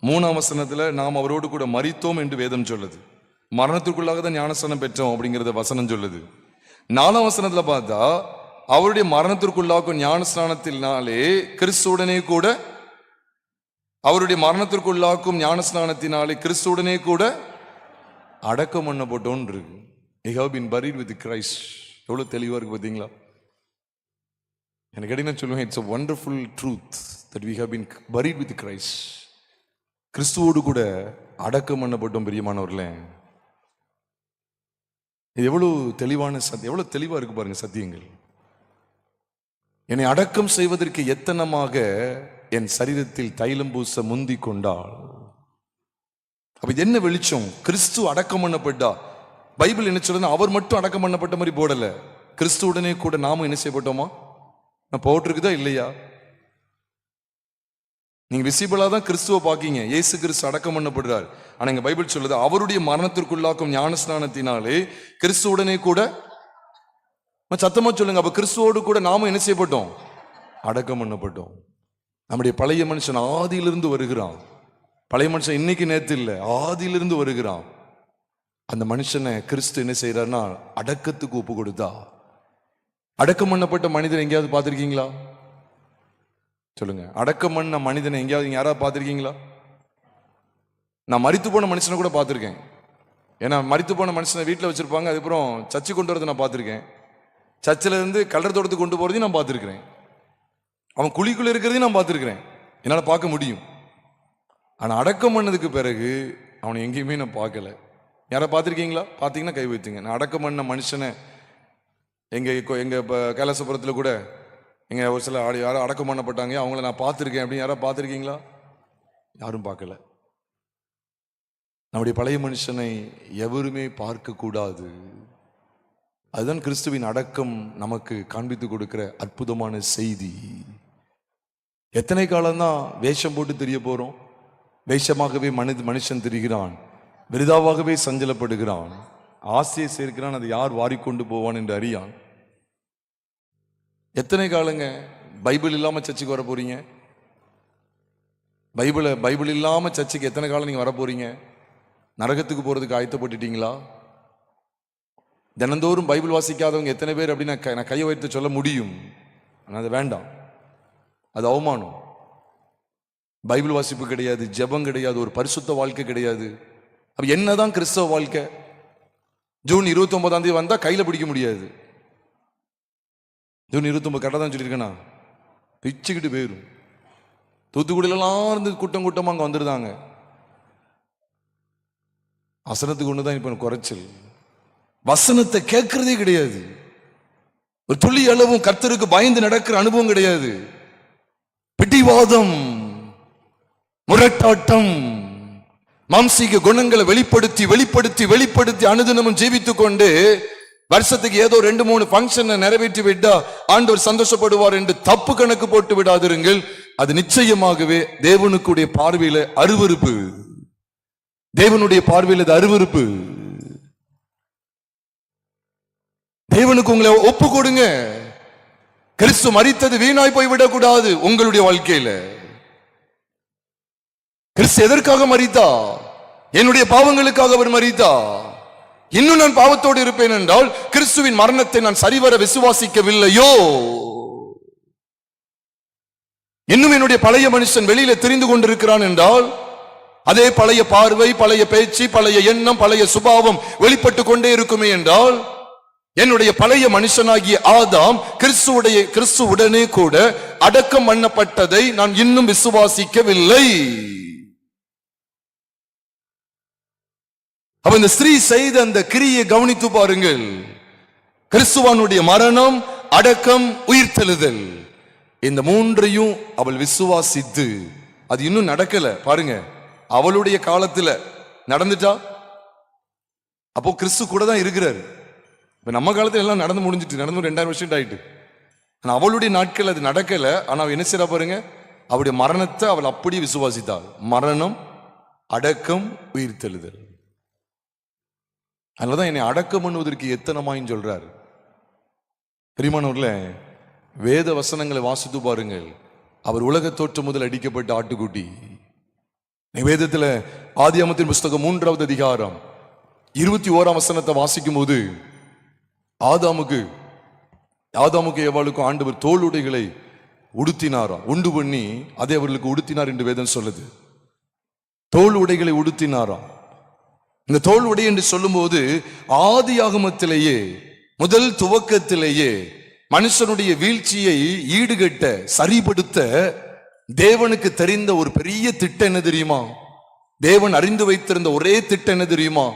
A: 3ஆம் வசனத்துல நாம் அவரோடு கூட மரித்தோம் என்று வேதம் சொல்லுது. மரணத்திற்குள்ளாக தான் ஞானஸ்நானம் பெற்றோம் அப்படிங்கறத வசனம் சொல்லுது. 4ஆம் வசனத்துல பார்த்தா அவருடைய மரணத்திற்குள்ளாக்கும் ஞானஸ்நானத்தினாலே கிறிஸ்துவுடனே கூட, அவருடைய மரணத்திற்குள்ளாக்கும் ஞானஸ்நானத்தினாலே கிறிஸ்துவுடனே கூட அடக்கம் பண்ணப்பட்டோம் இருக்கு. We have been buried with Christ. எவ்வளவு தெளிவா இருக்கு பார்த்தீங்களா? எனக்கு கேட்டீங்கன்னா சொல்லுவேன், it's a wonderful truth that we have been buried with Christ. கிறிஸ்துவோடு கூட அடக்கம் பண்ணப்பட்டோம் பிரியமானவர்களே. இது எவ்வளவு தெளிவான சத்தியம், எவ்வளவு தெளிவா இருக்கு பாருங்க சத்தியங்கள். என்னை அடக்கம் செய்வதற்கு எத்தனமாக என் சரீரத்தில் தைலம் பூச முந்தி கொண்டாள். அப்ப இது என்ன வெளிச்சம்? கிறிஸ்து அடக்கம் பண்ணப்பட்டா. பைபிள் என்ன சொல்றது? அவர் மட்டும் அடக்கம் பண்ணப்பட்ட மாதிரி போடல, கிறிஸ்துவுடனே கூட நாமும் என்ன செய்யப்பட்டோமா? நான் போட்டிருக்குதா இல்லையா? நீங்க விசிபிளா தான் கிறிஸ்துவ பாக்கீங்க, இயேசு கிறிஸ்து அடக்கம் பண்ணப்படுறார். ஆனா இங்க பைபிள் சொல்லுது அவருடைய மரணத்திற்குள்ளாக்கும் ஞானஸ்நானத்தினாலே கிறிஸ்துவுடனே கூட. சத்தமா சொல்லுங்க. அப்ப கிறிஸ்துவோடு கூட நாமும் என்ன செய்யப்பட்டோம்? அடக்கம் பண்ணப்பட்டோம். நம்முடைய பழைய மனுஷன் ஆதியிலிருந்து வருகிறான். பழைய மனுஷன் இன்னைக்கு நேத்து இல்லை, ஆதியிலிருந்து வருகிறான். அந்த மனுஷனை கிறிஸ்து என்ன செய்யறாருன்னா அடக்கத்துக்கு ஒப்பு கொடுத்தா. அடக்கம் பண்ணப்பட்ட மனிதனை எங்கேயாவது பார்த்திருக்கீங்களா? சொல்லுங்க. அடக்கம் பண்ண மனிதனை எங்கேயாவது யாராவது பார்த்திருக்கீங்களா? நான் மரித்து போன மனுஷனை கூட பார்த்துருக்கேன். ஏன்னா மரித்து போன மனுஷனை வீட்டில் வச்சிருப்பாங்க, அதுக்கப்புறம் சர்ச்சு கொண்டு வரதை நான் பார்த்துருக்கேன். சர்ச்சில் இருந்து கல்லறை தோட்டத்துக்கு கொண்டு போகிறதையும் நான் பார்த்துருக்கிறேன். அவன் குழிக்குள்ள இருக்கிறதையும் நான் பார்த்துருக்கிறேன், என்னால் பார்க்க முடியும். ஆனால் அடக்கம் பண்ணதுக்கு பிறகு அவனை எங்கேயுமே நான் பார்க்கல. யாரை பார்த்துருக்கீங்களா? பார்த்தீங்கன்னா கை வைத்துங்க. நான் அடக்கம் பண்ண மனுஷனை எங்கள் இப்போ கைலாசபுரத்தில் கூட எங்கள் ஒரு சில யாரும் அடக்கம் பண்ணப்பட்டாங்க, அவங்கள நான் பார்த்துருக்கேன் அப்படின்னு யாராவது பார்த்துருக்கீங்களா? யாரும் பார்க்கல. நம்முடைய பழைய மனுஷனை எவருமே பார்க்க கூடாது. அதுதான் கிறிஸ்துவின் அடக்கம் நமக்கு காண்பித்து கொடுக்கிற அற்புதமான செய்தி. எத்தனை காலம்தான் வேஷம் போட்டு தெரிய போறோம்? வேஷமாகவே மனுஷன் திரிகிறான், விருதாவாகவே சஞ்சலப்படுகிறான், ஆசையை சேர்க்கிறான், அதை யார் வாரிக்கொண்டு போவான் என்று அறியான். எத்தனை காலங்க பைபிள் இல்லாம சர்ச்சுக்கு வர போறீங்க? பைபிள் இல்லாம சர்ச்சுக்கு எத்தனை காலம் நீங்க வர போறீங்க? நரகத்துக்கு போறதுக்கு ஆயத்தப்பட்டுட்டீங்களா? தினந்தோறும் பைபிள் வாசிக்காதவங்க எத்தனை பேர் அப்படின்னு நான் கையை வைத்து சொல்ல முடியும். ஆனால் அது வேண்டாம், அது அவமானம். பைபிள் வாசிப்பு கிடையாது, ஜெபம் கிடையாது, ஒரு பரிசுத்த வாழ்க்கை கிடையாது. அப்ப என்னதான் கிறிஸ்தவ வாழ்க்கை? ஜூன் 29 வந்தா கையில பிடிக்க முடியாது. ஜூன் 29 கரெக்டாக தான் சொல்லியிருக்கேனா? பிச்சுக்கிட்டு போயிடும். தூத்துக்குடியிலாம் இருந்து கூட்டம் கூட்டமாக அங்கே வந்துருந்தாங்க. வசனத்துக்கு ஒண்ணுதான் இப்ப குறைச்சல். வசனத்தை கேட்கறதே கிடையாது. ஒரு துளி அளவும் கர்த்தருக்கு பயந்து நடக்கிற அனுபவம் கிடையாது. பிடிவாதம், முரட்டாட்டம், மாம்சீக குணங்களை வெளிப்படுத்தி வெளிப்படுத்தி வெளிப்படுத்தி அனுதினமும் ஜீவித்துக் கொண்டு வருஷத்துக்கு ஏதோ 2-3 பங்கன் நிறைவேற்றி விட்டா ஆண்டவர் சந்தோஷப்படுவார் என்று தப்பு கணக்கு போட்டு விடாதிருங்கள். அது நிச்சயமாகவே தேவனுக்குடைய பார்வையில அருவருப்பு. தேவனுடைய பார்வையில் அது அருவருப்பு. தேவனுக்கு உங்களை ஒப்பு கொடுங்க. கிறிஸ்து மரித்தது வீணாய் போய்விடக் கூடாது. உங்களுடைய வாழ்க்கையில கிறிஸ்து எதற்காக மரித்தா? என்னுடைய பாவங்களுக்காக அவர் மரித்தா. இன்னும் நான் பாவத்தோடு இருப்பேன் என்றால் கிறிஸ்துவின் மரணத்தை நான் சரிவர விசுவாசிக்கவில்லையோ? இன்னும் என்னுடைய பழைய மனுஷன் வெளியில தெரிந்து கொண்டிருக்கிறான் என்றால் அதே பழைய பார்வை, பழைய பேச்சு, பழைய எண்ணம், பழைய சுபாவம் வெளிப்பட்டு கொண்டே இருக்குமே என்றால் என்னுடைய பழைய மனுஷனாகிய ஆதாம் கிறிஸ்துவுடனே கூட அடக்கம் பண்ணப்பட்டதை நான் இன்னும் விசுவாசிக்கவில்லை. அப்ப இந்த ஸ்திரீ செய்த அந்த கிரியை கவனித்து பாருங்கள். கிறிஸ்துவானுடைய மரணம், அடக்கம், உயிர்த்தெழுதல், இந்த மூன்றையும் அவள் விசுவாசித்து, அது இன்னும் நடக்கல பாருங்க. அவளுடைய காலத்துல நடந்துட்டா, அப்போ கிறிஸ்து கூட தான் இருக்கிறாரு. இப்ப நம்ம காலத்துல எல்லாம் நடந்து முடிஞ்சிட்டு, நடந்து 2000 வருஷம் ஆயிட்டு. ஆனா அவளுடைய நாட்கள் அது நடக்கல. ஆனா அவ என்ன செய்யறா பாருங்க, அவருடைய மரணத்தை அவள் அப்படியே விசுவாசித்தாள். மரணம், அடக்கம், உயிர்த்தெழுதல். அதனாலதான் என்னை அடக்கம் பண்ணுவதற்கு எத்தனமாயின்னு சொல்றாரு. பிரியமானவர்களே, வேத வசனங்களை வாசித்து பாருங்கள். அவர் உலக தோற்றம் முதல் அடிக்கப்பட்ட ஆட்டுக்குட்டி. வேதத்துல ஆதியாகமத்தின் புஸ்தகம் 3வது அதிகாரம் 21ஆம் வசனத்தை வாசிக்கும் போது ஆதாமுக்கு எவாளுக்கும் ஆண்டவர் தோல் உடைகளை உடுத்தினாராம். உண்டு பண்ணி அதை அவர்களுக்கு உடுத்தினார் என்று வேதம் சொல்லுது. தோல் உடைகளை உடுத்தினாராம். இந்த தோல் உடை என்று சொல்லும் போது ஆதியாகமத்திலேயே முதல் துவக்கத்திலேயே மனுஷனுடைய வீழ்ச்சியை ஈடுகட்ட, சரிபடுத்த தேவனுக்கு தெரிந்த ஒரு பெரிய திட்டம் என்ன தெரியுமா? தேவன் அறிந்து வைத்திருந்த ஒரே திட்டம் என்ன தெரியுமா?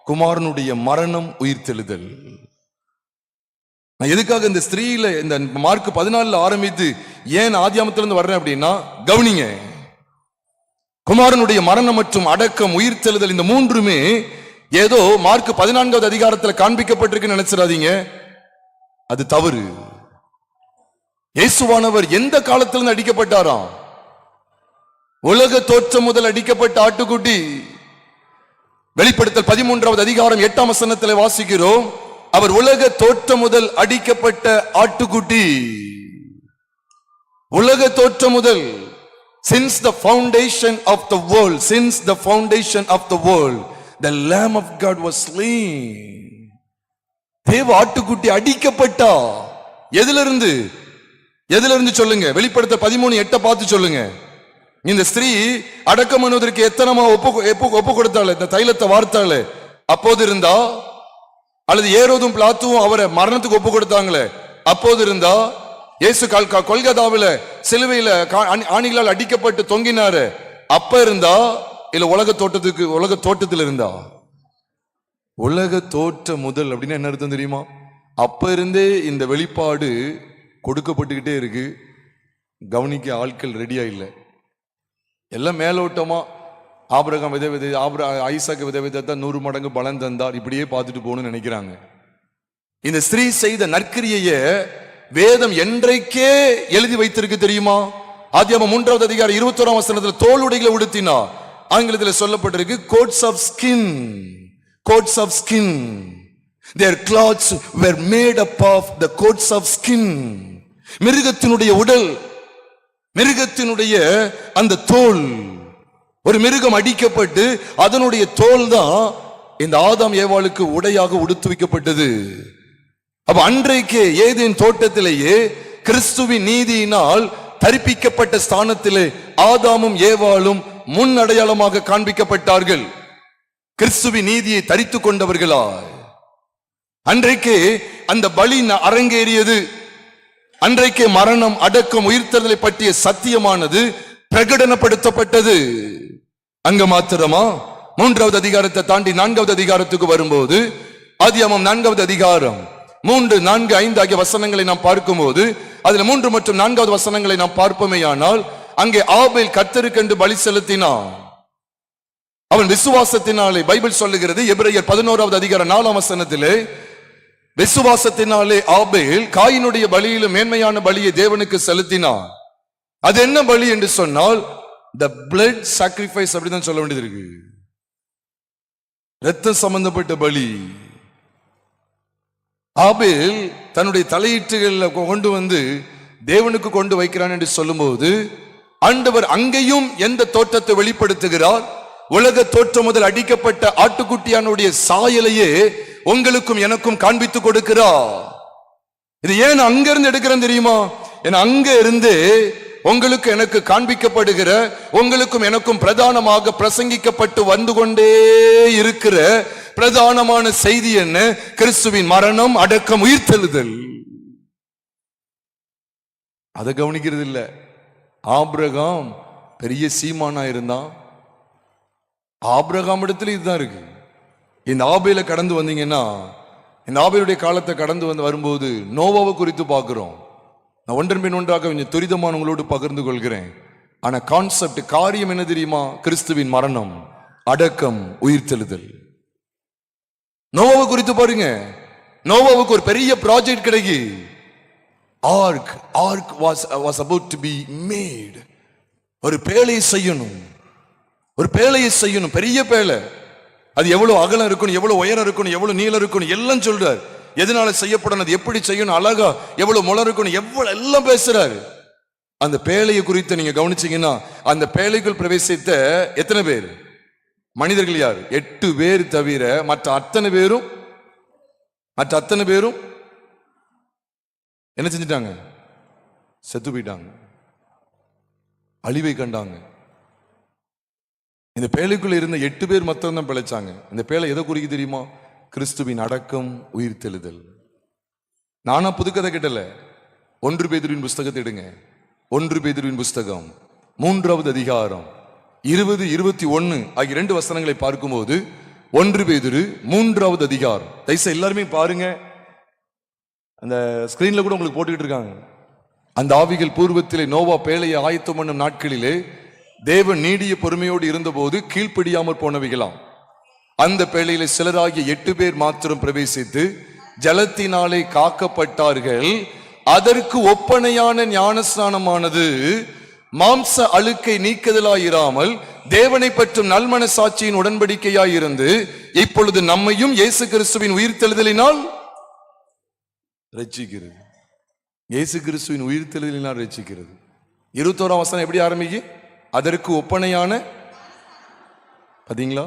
A: குமாரனுடைய மரணம், உயிர்த்தெழுதல். நான் எதுக்காக இந்த ஸ்திரீல இந்த மார்க் 14 ஆரம்பித்து ஏன் ஆதியாகமத்திலிருந்து வர்றேன் அப்படின்னா, கவனிங்க. குமாரனுடைய மரணம் மற்றும் அடக்கம், உயிர்த்தெழுதல், இந்த மூன்றுமே ஏதோ மார்க் 14வது அதிகாரத்தில் காண்பிக்கப்பட்டிருக்குன்னு நினைச்சிடாதீங்க. அது தவறு. இயேசுவானவர் எந்த காலத்திலிருந்து அடிக்கப்பட்டாராம்? உலக தோற்றம் முதல் அடிக்கப்பட்ட ஆட்டுக்குட்டி. வெளிப்படுத்தல் 13வது அதிகாரம் 8ஆம் வசனத்தில் வாசிக்கிறோம், அவர் உலக தோற்றம் முதல் அடிக்கப்பட்ட ஆட்டுக்குட்டி. உலக தோற்றம் முதல், since the foundation of the world, since the foundation of the world, the Lamb of God was slain. தேவ ஆட்டுக்குட்டி அடிக்கப்பட்டா. எதிலிருந்து? எதிலிருந்து சொல்லுங்க. வெளிப்படுத்த 13:8 பார்த்து சொல்லுங்க. இந்த ஸ்திரீ அடக்கம் பண்ணுவதற்கு எத்தனமா ஒப்பு கொடுத்தாள், இந்த தைலத்தை வார்த்தாள், அப்போது இருந்தா? அல்லது ஏரோதும் பிலாத்துவும் அவரை மரணத்துக்கு ஒப்பு கொடுத்தாங்களே, அப்போது இருந்தா? இயேசு கொல்கதாவில சிலுவையில ஆணிகளால் அடிக்கப்பட்டு தொங்கினாரு, அப்ப இருந்தா? இல்ல உலக தோட்டத்தில் இருந்தா? உலக தோற்ற முதல் அப்படின்னு என்ன அர்த்தம் தெரியுமா? அப்ப இருந்தே இந்த வெளிப்பாடு கொடுக்கப்பட்டுக்கிட்டே இருக்கு. கவனிக்க ஆட்கள் ரெடியா இல்லை. எல்லாம் மேலோட்டமா ஆபிரகாம் ஐசாக்கு விதவிதத்தை 100 மடங்கு பலன் தந்தார், இப்படியே பார்த்துட்டு போகணும்னு நினைக்கிறாங்க. இந்த ஸ்திரீ செய்த நற்கிரியைய வேதம் என்றைக்கே எழுதி வைத்திருக்கு தெரியுமா? ஆதியாகமம் 3வது அதிகாரம் 21ஆம் வசனத்துல தோல் உடைகளை உடுத்தினா, ஆங்கிலத்தில் சொல்லப்பட்டிருக்கு coats of skin, coats of skin. Their clothes were made up of the coats of skin. மிருகத்தினுடைய உடல், மிருகத்தினுடைய அந்த தோல், ஒரு மிருகம் அடிக்கப்பட்டு அதனுடைய தோல் தான் இந்த ஆதாம் ஏவாளுக்கு உடையாக உடுத்து வைக்கப்பட்டது. அப்ப அன்றைக்கு ஏதேன் தோட்டத்திலேயே கிறிஸ்துவின் நீதியினால் தரிப்பிக்கப்பட்ட ஸ்தானத்திலே ஆதாமும் ஏவாளும் முன் அடையாளமாக காண்பிக்கப்பட்டார்கள். கிறிஸ்துவின் நீதியை தரித்து கொண்டவர்களாய் அன்றைக்கு அந்த பலி அரங்கேறியது. அன்றைக்கு மரணம், அடக்கம், உயிர்த்தெழுதலை பற்றிய சத்தியமானது பிரகடனப்படுத்தப்பட்டது. அங்க மாத்திரமா? 3வது அதிகாரத்தை தாண்டி 4வது அதிகாரத்துக்கு வரும்போது, ஆதியாகமம் 4வது அதிகாரம் 3, 4, 5 ஆகிய வசனங்களை நாம் பார்க்கும்போது, அதுல 3 மற்றும் 4வது வசனங்களை நாம் பார்ப்போமேயானால், அங்கே ஆபேல் கர்த்தருக்கென்று பலி செலுத்தினான். அவன் விசுவாசத்தினாலே, பைபிள் சொல்லுகிறது எபிரேயர் 11வது அதிகாரம் 4ஆம் வசனத்திலே, விசுவாசத்தினாலே ஆபேல் காயினுடைய பலியிலும் மேன்மையான பலியை தேவனுக்கு செலுத்தினான். அது என்ன பலி என்று சொன்னால் the blood sacrifice அப்படிதான் சொல்ல வேண்டியது இருக்கு. இரத்தம் சம்பந்தப்பட்ட பலி. ஆபேல் தன்னுடைய தலையீட்டுகளை கொண்டு வந்து தேவனுக்கு கொண்டு வைக்கிறான் என்று சொல்லும்போது, ஆண்டவர் அங்கேயும் எந்த தோற்றத்தை வெளிப்படுத்துகிறார்? உலக தோற்றம் முதல் அடிக்கப்பட்ட ஆட்டுக்குட்டியானுடைய சாயலையே உங்களுக்கும் எனக்கும் காண்பித்து கொடுக்கிறார். இது ஏன் அங்க இருந்து எடுக்கிறேன் தெரியுமா? ஏன்னா அங்க இருந்து உங்களுக்கு எனக்கு காண்பிக்கப்படுகிற, உங்களுக்கும் எனக்கும் பிரதானமாக பிரசங்கிக்கப்பட்டு வந்து கொண்டே இருக்கிற பிரதானமான செய்தி என்ன? கிறிஸ்துவின் மரணம், அடக்கம், உயிர்த்தெழுதல். அதை கவனிக்கிறது இல்ல. ஆபிரகாம் பெரிய சீமானா இருந்தான். ஆபிரகாம் இடத்துல இதுதான் இருக்கு. இந்த ஆபேல கடந்து வந்தீங்கன்னா, இந்த ஆபேலுடைய காலத்தை கடந்து வரும்போது நோவாவை குறித்து பார்க்கிறோம். நான் ஒன்றன் பின் ஒன்றாக கொஞ்சம் துரிதமான உங்களோடு பகிர்ந்து கொள்கிறேன். ஆனா கான்செப்ட், காரியம் என்ன தெரியுமா? கிறிஸ்துவின் மரணம், அடக்கம், உயிர்த்தெழுதல். நோவாவை குறித்து பாருங்க. நோவாவுக்கு ஒரு பெரிய ப்ராஜெக்ட் கிடைக்கு. Ark was about to be made. ஒரு பேழையை செய்யணும், ஒரு பேழையை செய்யணும், பெரிய பேழை. அது எவ்வளவு அகலம் இருக்கணும், எவ்வளவு உயரம் இருக்கணும், எவ்வளவு நீளம் இருக்கணும், எல்லாம் சொல்றாரு. எதனால செய்யப்படணும், அது எப்படி செய்யணும், அழகா எவ்வளவு முளை இருக்கணும், எவ்வளவு எல்லாம் பேசுறாரு. அந்த பேழையை குறித்து நீங்க கவனிச்சீங்கன்னா, அந்த பேழைக்குள் பிரவேசித்த எத்தனை பேர் மனிதர்கள்? யார்? 8 பேர் தவிர மற்ற அத்தனை பேரும் என்ன செஞ்சிட்டாங்க? செத்து போயிட்டாங்க, அழிவை கண்டாங்க. இந்த பேழைக்குள்ள இருந்த 8 பேர் மாத்திரம் தான் பிழைச்சாங்க. இந்த பேழை எதை குறிக்க தெரியுமா? கிறிஸ்துவின் அடக்கம், உயிர்த்தெழுதல். நானா புதுக்கதை கேட்டல. 1 பேதுருவின் புஸ்தகத்தை எடுங்க. 1 பேதுருவின் புஸ்தகம் 3வது அதிகாரம் 20, 21 ஆகிய 2 வசனங்களை பார்க்கும்போது, 1 பேதுரு 3வது அதிகாரம். தயவுசெய்து எல்லாருமே பாருங்க. அந்த ஸ்கிரீன்ல கூட உங்களுக்கு போட்டுக்கிட்டு இருக்காங்க. அந்த ஆவிகள் பூர்வத்திலே நோவா பேழையை ஆயத்தம் பண்ணும் நாட்களிலே தேவன் நீடிய பொறுமையோடு இருந்தபோது கீழ்ப்படியாமற் போனவைகளாம். அந்த பேழையில சிலராகிய 8 பேர் மாத்திரம் பிரவேசித்து ஜலத்தினாலே காக்கப்பட்டார்கள். அதற்கு ஒப்பனையான ஞானஸ்நானமானது மாம்ச அழுக்கை நீக்குதலாயிராமல் தேவனை பற்றும் நல்மனசாட்சியின் உடன்படிக்கையாயிருந்து இப்பொழுது நம்மையும் இயேசு கிறிஸ்துவின் உயிர்த்தெழுதலினால் ரட்சிக்கிறது. இயேசு கிறிஸ்துவின் உயிர்த்தெழுதலினால் ரட்சிக்கிறது. 21ஆம் வசனம் எப்படி ஆரம்பிக்கு? அதற்கு ஒப்பனையான, பாத்தீங்களா,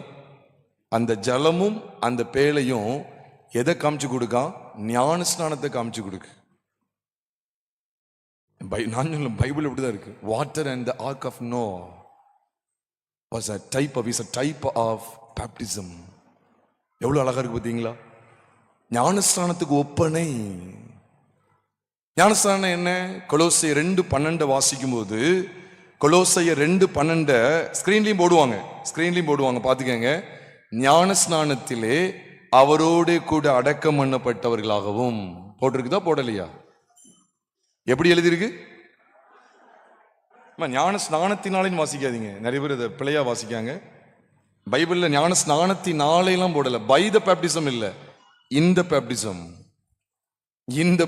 A: அந்த ஜலமும் அந்த பேழையும் எதை காமிச்சு கொடுக்கா? ஞான ஸ்நானத்தை காமிச்சு கொடுக்கு. நான் சொல்ல பைபிள் இப்படிதான் இருக்கு. Water and the ark of Noah was a type of baptism. எவ்வளவு அழகா இருக்கு பாத்தீங்களா? ஞானஸ்நானத்துக்கு ஒப்பனை. ஞானஸ்நானம் என்ன? கொலோசையர் 2:12 வாசிக்கும் போது, கொலோசையர் 2:12 ஸ்கிரீன்லயும் போடுவாங்க பாத்துக்கங்க. ஞானஸ்நானத்திலே அவரோடு கூட அடக்கம் பண்ணப்பட்டவர்களாகவும் போட்டிருக்குதா போடலையா? எப்படி எழுதியிருக்கு? ஞான ஸ்நானத்தினாலேன்னு வாசிக்காதீங்க, நிறைய பேர் இதை பிழையா வாசிக்காங்க. பைபிள்ல ஞான ஸ்நானத்தினாலாம் போடல. பை த பேப்டிசம் இல்ல, இந்த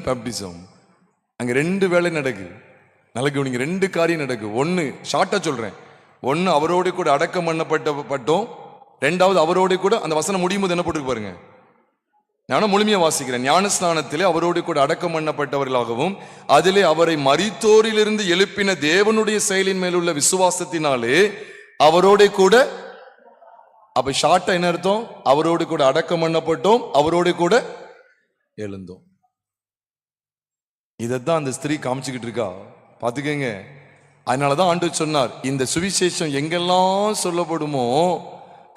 A: பேப்டிசம். அங்க 2 வேலை நடக்கு. நல்லா கவனிங்க, 2 காரியம் நடக்கு. ஒன்னு ஷார்ட்டா சொல்றேன். ஒன்னு அவரோடு கூட அடக்கம் பண்ணப்பட்டோம். 2வது அவரோடு கூட, அந்த வசனம் முடியும் போது என்ன போட்டு பாருங்க, நானும் முழுமையா வாசிக்கிறேன். ஞானஸ்நானத்திலே அவரோடு கூட அடக்கம் பண்ணப்பட்டவர்களாகவும் அதிலே அவரை மரித்தோரிலிருந்து எழுப்பின தேவனுடைய செயலின் மேலுள்ள விசுவாசத்தினாலே அவரோட கூட. அப்ப ஷார்ட்டா என்ன அர்த்தம்? அவரோடு கூட அடக்கம் பண்ணப்பட்டோம், அவரோடு கூட எழுந்தோம். இதைத்தான் அந்த ஸ்திரீ காமிச்சுக்கிட்டு இருக்கா, பாத்துக்கங்க. அதனாலதான் ஆண்டவர் சொன்னார், இந்த சுவிசேஷம் எங்கெல்லாம் சொல்லப்படுமோ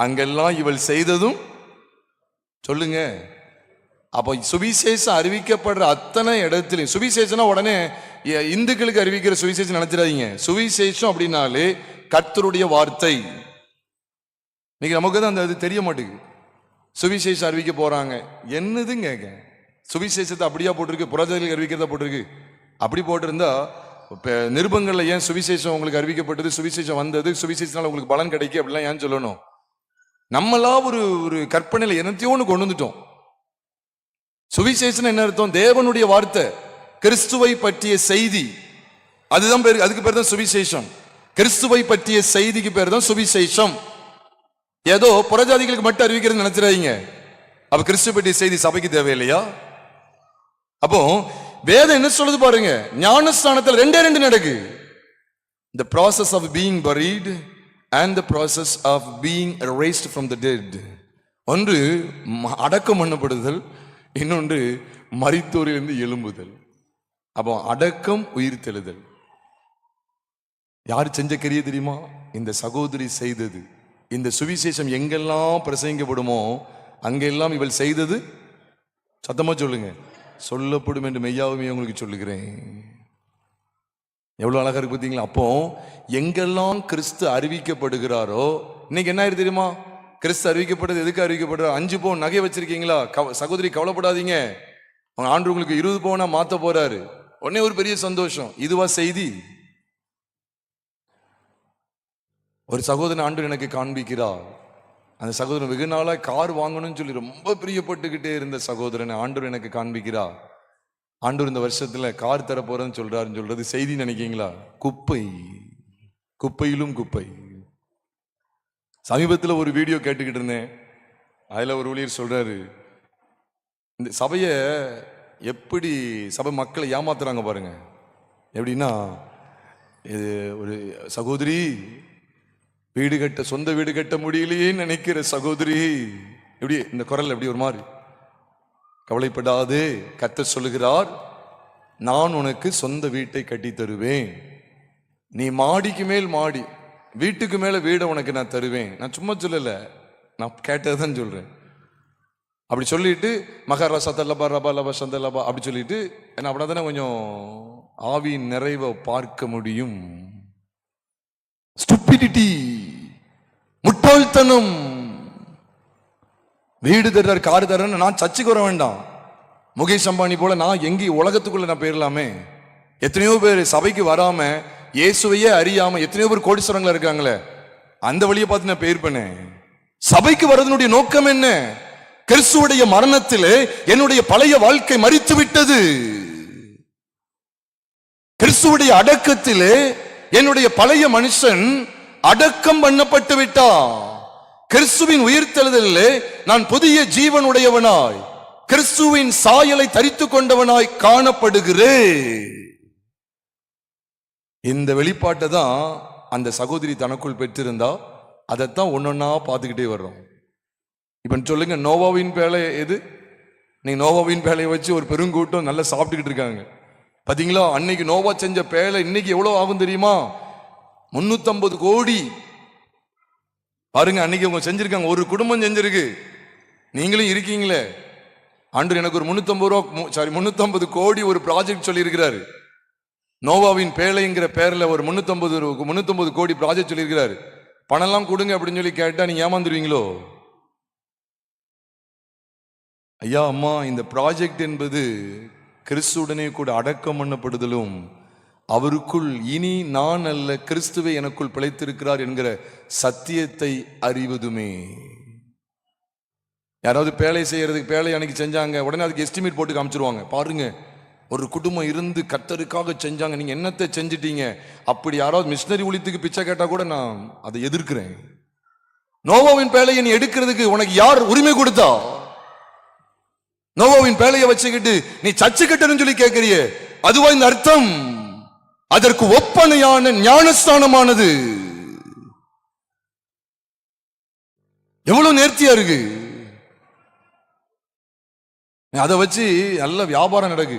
A: அங்கெல்லாம் இவள் செய்ததும் சொல்லுங்க. அப்போ சுவிசேஷம் அறிவிக்கப்படுற அத்தனை இடத்துலையும், சுவிசேஷனா உடனே இந்துக்களுக்கு அறிவிக்கிற சுவிசேஷம் நினைச்சிடாதீங்க. சுவிசேஷம் அப்படின்னாலே கர்த்தருடைய வார்த்தை. இன்னைக்கு நமக்கு தான் அந்த அது தெரிய மாட்டேங்குது. சுவிசேஷம் அறிவிக்க போறாங்க என்னதுங்க? சுவிசேஷத்தை அப்படியா போட்டிருக்கு? புறஜாதிகளுக்கு அறிவிக்கிறதா போட்டிருக்கு? அப்படி போட்டிருந்தா நிருபங்கள்ல ஏன் சுவிசேஷம் உங்களுக்கு அறிவிக்கப்பட்டது, சுவிசேஷம் வந்தது, சுவிசேஷனால உங்களுக்கு பலன் கிடைக்கும் அப்படிலாம் ஏன் சொல்லணும்? நம்மளா ஒரு கற்பனையில என்னத்தையும் ஒன்று கொண்டு வந்துட்டோம். சுவிசேஷம் என்ன அர்த்தம்? தேவனுடைய வார்த்தை, கிறிஸ்துவை பற்றிய செய்தி. அதுதான் பேர், அதுக்கு பேர் தான் சுவிசேஷம். கிறிஸ்துவை பற்றிய செய்திக்கு பேர் தான் சுவிசேஷம். ஏதோ புறஜாதிகளுக்கு மட்டும் அறிவிக்கிறது நினைச்சிடாதீங்க. அப்ப கிறிஸ்துவ பற்றிய செய்தி சபைக்கு தேவையில்லையா? அப்போ வேதம் என்ன சொல்லுது பாருங்க, ஞானஸ்நானத்தில் 2 நடக்கு. The process of being buried and the process of being raised from the dead. ஒன்று அடக்கம் பண்ணப்படுதல், இன்னொன்று மரித்தோரிலிருந்து எழும்புதல். அப்போ அடக்கம், உயிர் தெழுதல். யார் செஞ்ச கிரிய தெரியுமா? இந்த சகோதரி செய்தது. இந்த சுவிசேஷம் எங்கெல்லாம் பிரசங்கிக்கப்படுமோ அங்கெல்லாம் இவள் செய்தது, சத்தமா சொல்லுங்க, சொல்லப்படும் என்று மெய்யாவுமே உங்களுக்கு சொல்லுகிறேன். எவ்வளவு அழகா இருக்கு பார்த்தீங்களா? அப்போ எங்கெல்லாம் கிறிஸ்து அறிவிக்கப்படுகிறாரோ, இன்னைக்கு என்ன ஆயிருக்கு தெரியுமா? கிறிஸ்து அறிவிக்கப்படுறது எதுக்கு அறிவிக்கப்படுறார்? 5 பவுன் நகை வச்சிருக்கீங்களா சகோதரி, கவலைப்படாதீங்க, அவங்க ஆண்டு உங்களுக்கு 20 பவுனா மாத்த போறாரு. உடனே ஒரு பெரிய சந்தோஷம். இதுவா செய்தி? ஒரு சகோதரன் ஆண்டு எனக்கு காண்பிக்கிறார். அந்த சகோதரன் வெகு நாளா கார் வாங்கணும்னு சொல்லி ரொம்ப பிரியப்பட்டுக்கிட்டே இருந்த சகோதரன் ஆண்டவர் எனக்கு காண்பிக்கிறார். ஆண்டவர் இந்த வருஷத்துல கார் தர போறேன்னு சொல்றது செய்தி நினைக்கீங்களா? குப்பை, குப்பையிலும் குப்பை. சமீபத்தில் ஒரு வீடியோ கேட்டுக்கிட்டு இருந்தேன். அதுல ஒரு ஊழியர் சொல்றாரு, இந்த சபைய எப்படி சபை மக்களை ஏமாத்துறாங்க பாருங்க. எப்படின்னா, இது ஒரு சகோதரி வீடு கட்ட, சொந்த வீடு கட்ட முடியலையே நினைக்கிற சகோதரி, எப்படி இந்த குரல் எப்படி ஒரு மாதிரி, கவலைப்படாதே, கர்த்தர் சொல்லுகிறார், நான் உனக்கு சொந்த வீட்டை கட்டி தருவேன். நீ மாடிக்கு மேல் மாடி, வீட்டுக்கு மேல வீடை உனக்கு நான் தருவேன். நான் சும்மா சொல்லல, நான் கேட்டதான் சொல்றேன். அப்படி சொல்லிட்டு மகாராசா தல்லபா ரபா லபா சந்தலபா அப்படி சொல்லிட்டு, என்ன அப்படின்னா தானே கொஞ்சம் ஆவியின் நிறைவை பார்க்க முடியும். ஸ்டூபிடிட்டி, முட்டாள்தனம். வீடு தர்றாரு, கார் தர்றாரு, நான் சர்ச்சுக்கு வர வேண்டாம். முகேஷ் அம்பானி போல நான் எங்கேயும் உலகத்துக்குள்ள நான் போயிடலாமே. எத்தனையோ பேர் சபைக்கு வராம இயேசுவையே அறியாம எத்தனையோ பேர் கோடீஸ்வரங்களா இருக்காங்களே, அந்த வழியை பார்த்து நான் போயிருப்பேனே. சபைக்கு வர்றதனுடைய நோக்கம் என்ன? கிறிஸ்துவுடைய மரணத்திலே என்னுடைய பழைய வாழ்க்கை மரித்து விட்டது. கிறிஸ்துவுடைய அடக்கத்திலே என்னுடைய பழைய மனுஷன் அடக்கம் பண்ணப்பட்டு விட்டான். கிறிஸ்துவின் உயிர்த்தெழுதலிலே நான் புதிய ஜீவன் உடையவனாய், கிறிஸ்துவின் சாயலை தரித்து கொண்டவனாய் காணப்படுகிறேன். இந்த வெளிப்பாட்டை தான் அந்த சகோதரி தனக்குள் பெற்றிருந்தா, அதைத்தான் ஒன்னொன்னா பார்த்துக்கிட்டே வர்றோம். இப்ப சொல்லுங்க, நோவாவின் பேழை எது? நீங்க நோவாவின் பேழையை வச்சு ஒரு பெருங்கூட்டம் நல்லா சாப்பிட்டுக்கிட்டு இருக்காங்க. பாத்தீங்களா, அன்னைக்கு நோவா செஞ்ச பேழை இன்னைக்கு எவ்வளவு ஆகும் தெரியுமா? 350 கோடி. பாருங்க, அன்னைக்கு அவங்க செஞ்சிருக்காங்க, ஒரு குடும்பம் செஞ்சிருக்கு. நீங்களும் இருக்கீங்களே. ஆண்டு எனக்கு ஒரு 350 கோடி ஒரு ப்ராஜெக்ட் சொல்லி இருக்கிறாரு. நோவாவின் பேழைங்கிற பேர்ல ஒரு 350 கோடி ப்ராஜெக்ட் சொல்லி இருக்கிறாரு. பணம்லாம் கொடுங்க அப்படின்னு சொல்லி கேட்டா நீங்க ஏமாந்துருவீங்களோ? ஐயா அம்மா, இந்த ப்ராஜெக்ட் என்பது கிறிஸ்துடனே கூட அடக்கம் பண்ணப்படுதலும், அவருக்குள் இனி நான் அல்ல கிறிஸ்துவே எனக்குள் பிழைத்திருக்கிறார் என்கிற சத்தியத்தை அறிவதுமே. யாராவது பேழை செய்யறதுக்கு, பேழை அன்னைக்கு செஞ்சாங்க, உடனே அதுக்கு எஸ்டிமேட் போட்டு காமிச்சிருவாங்க. பாருங்க, ஒரு குடும்பம் இருந்து கர்த்தருக்காக செஞ்சாங்க, நீங்க என்னத்தை செஞ்சிட்டீங்க. அப்படி யாராவது மிஷினரி ஊழியத்துக்கு பிச்சை கேட்டா கூட நான் அதை எதிர்க்கிறேன். நோவாவின் பேழையை நீ எடுக்கிறதுக்கு உனக்கு யார் உரிமை கொடுத்தா? நோவாவின் பேழையை வச்சுக்கிட்டு நீ சர்ச்சு கட்டணும்னு சொல்லி கேட்கிறிய, அதுவா இந்த அர்த்தம்? அதற்கு ஒப்பனையான ஞானஸ்தானமானது எவ்வளவு நேர்த்தியா இருக்கு. அதை வச்சு நல்ல வியாபாரம் நடக்கு.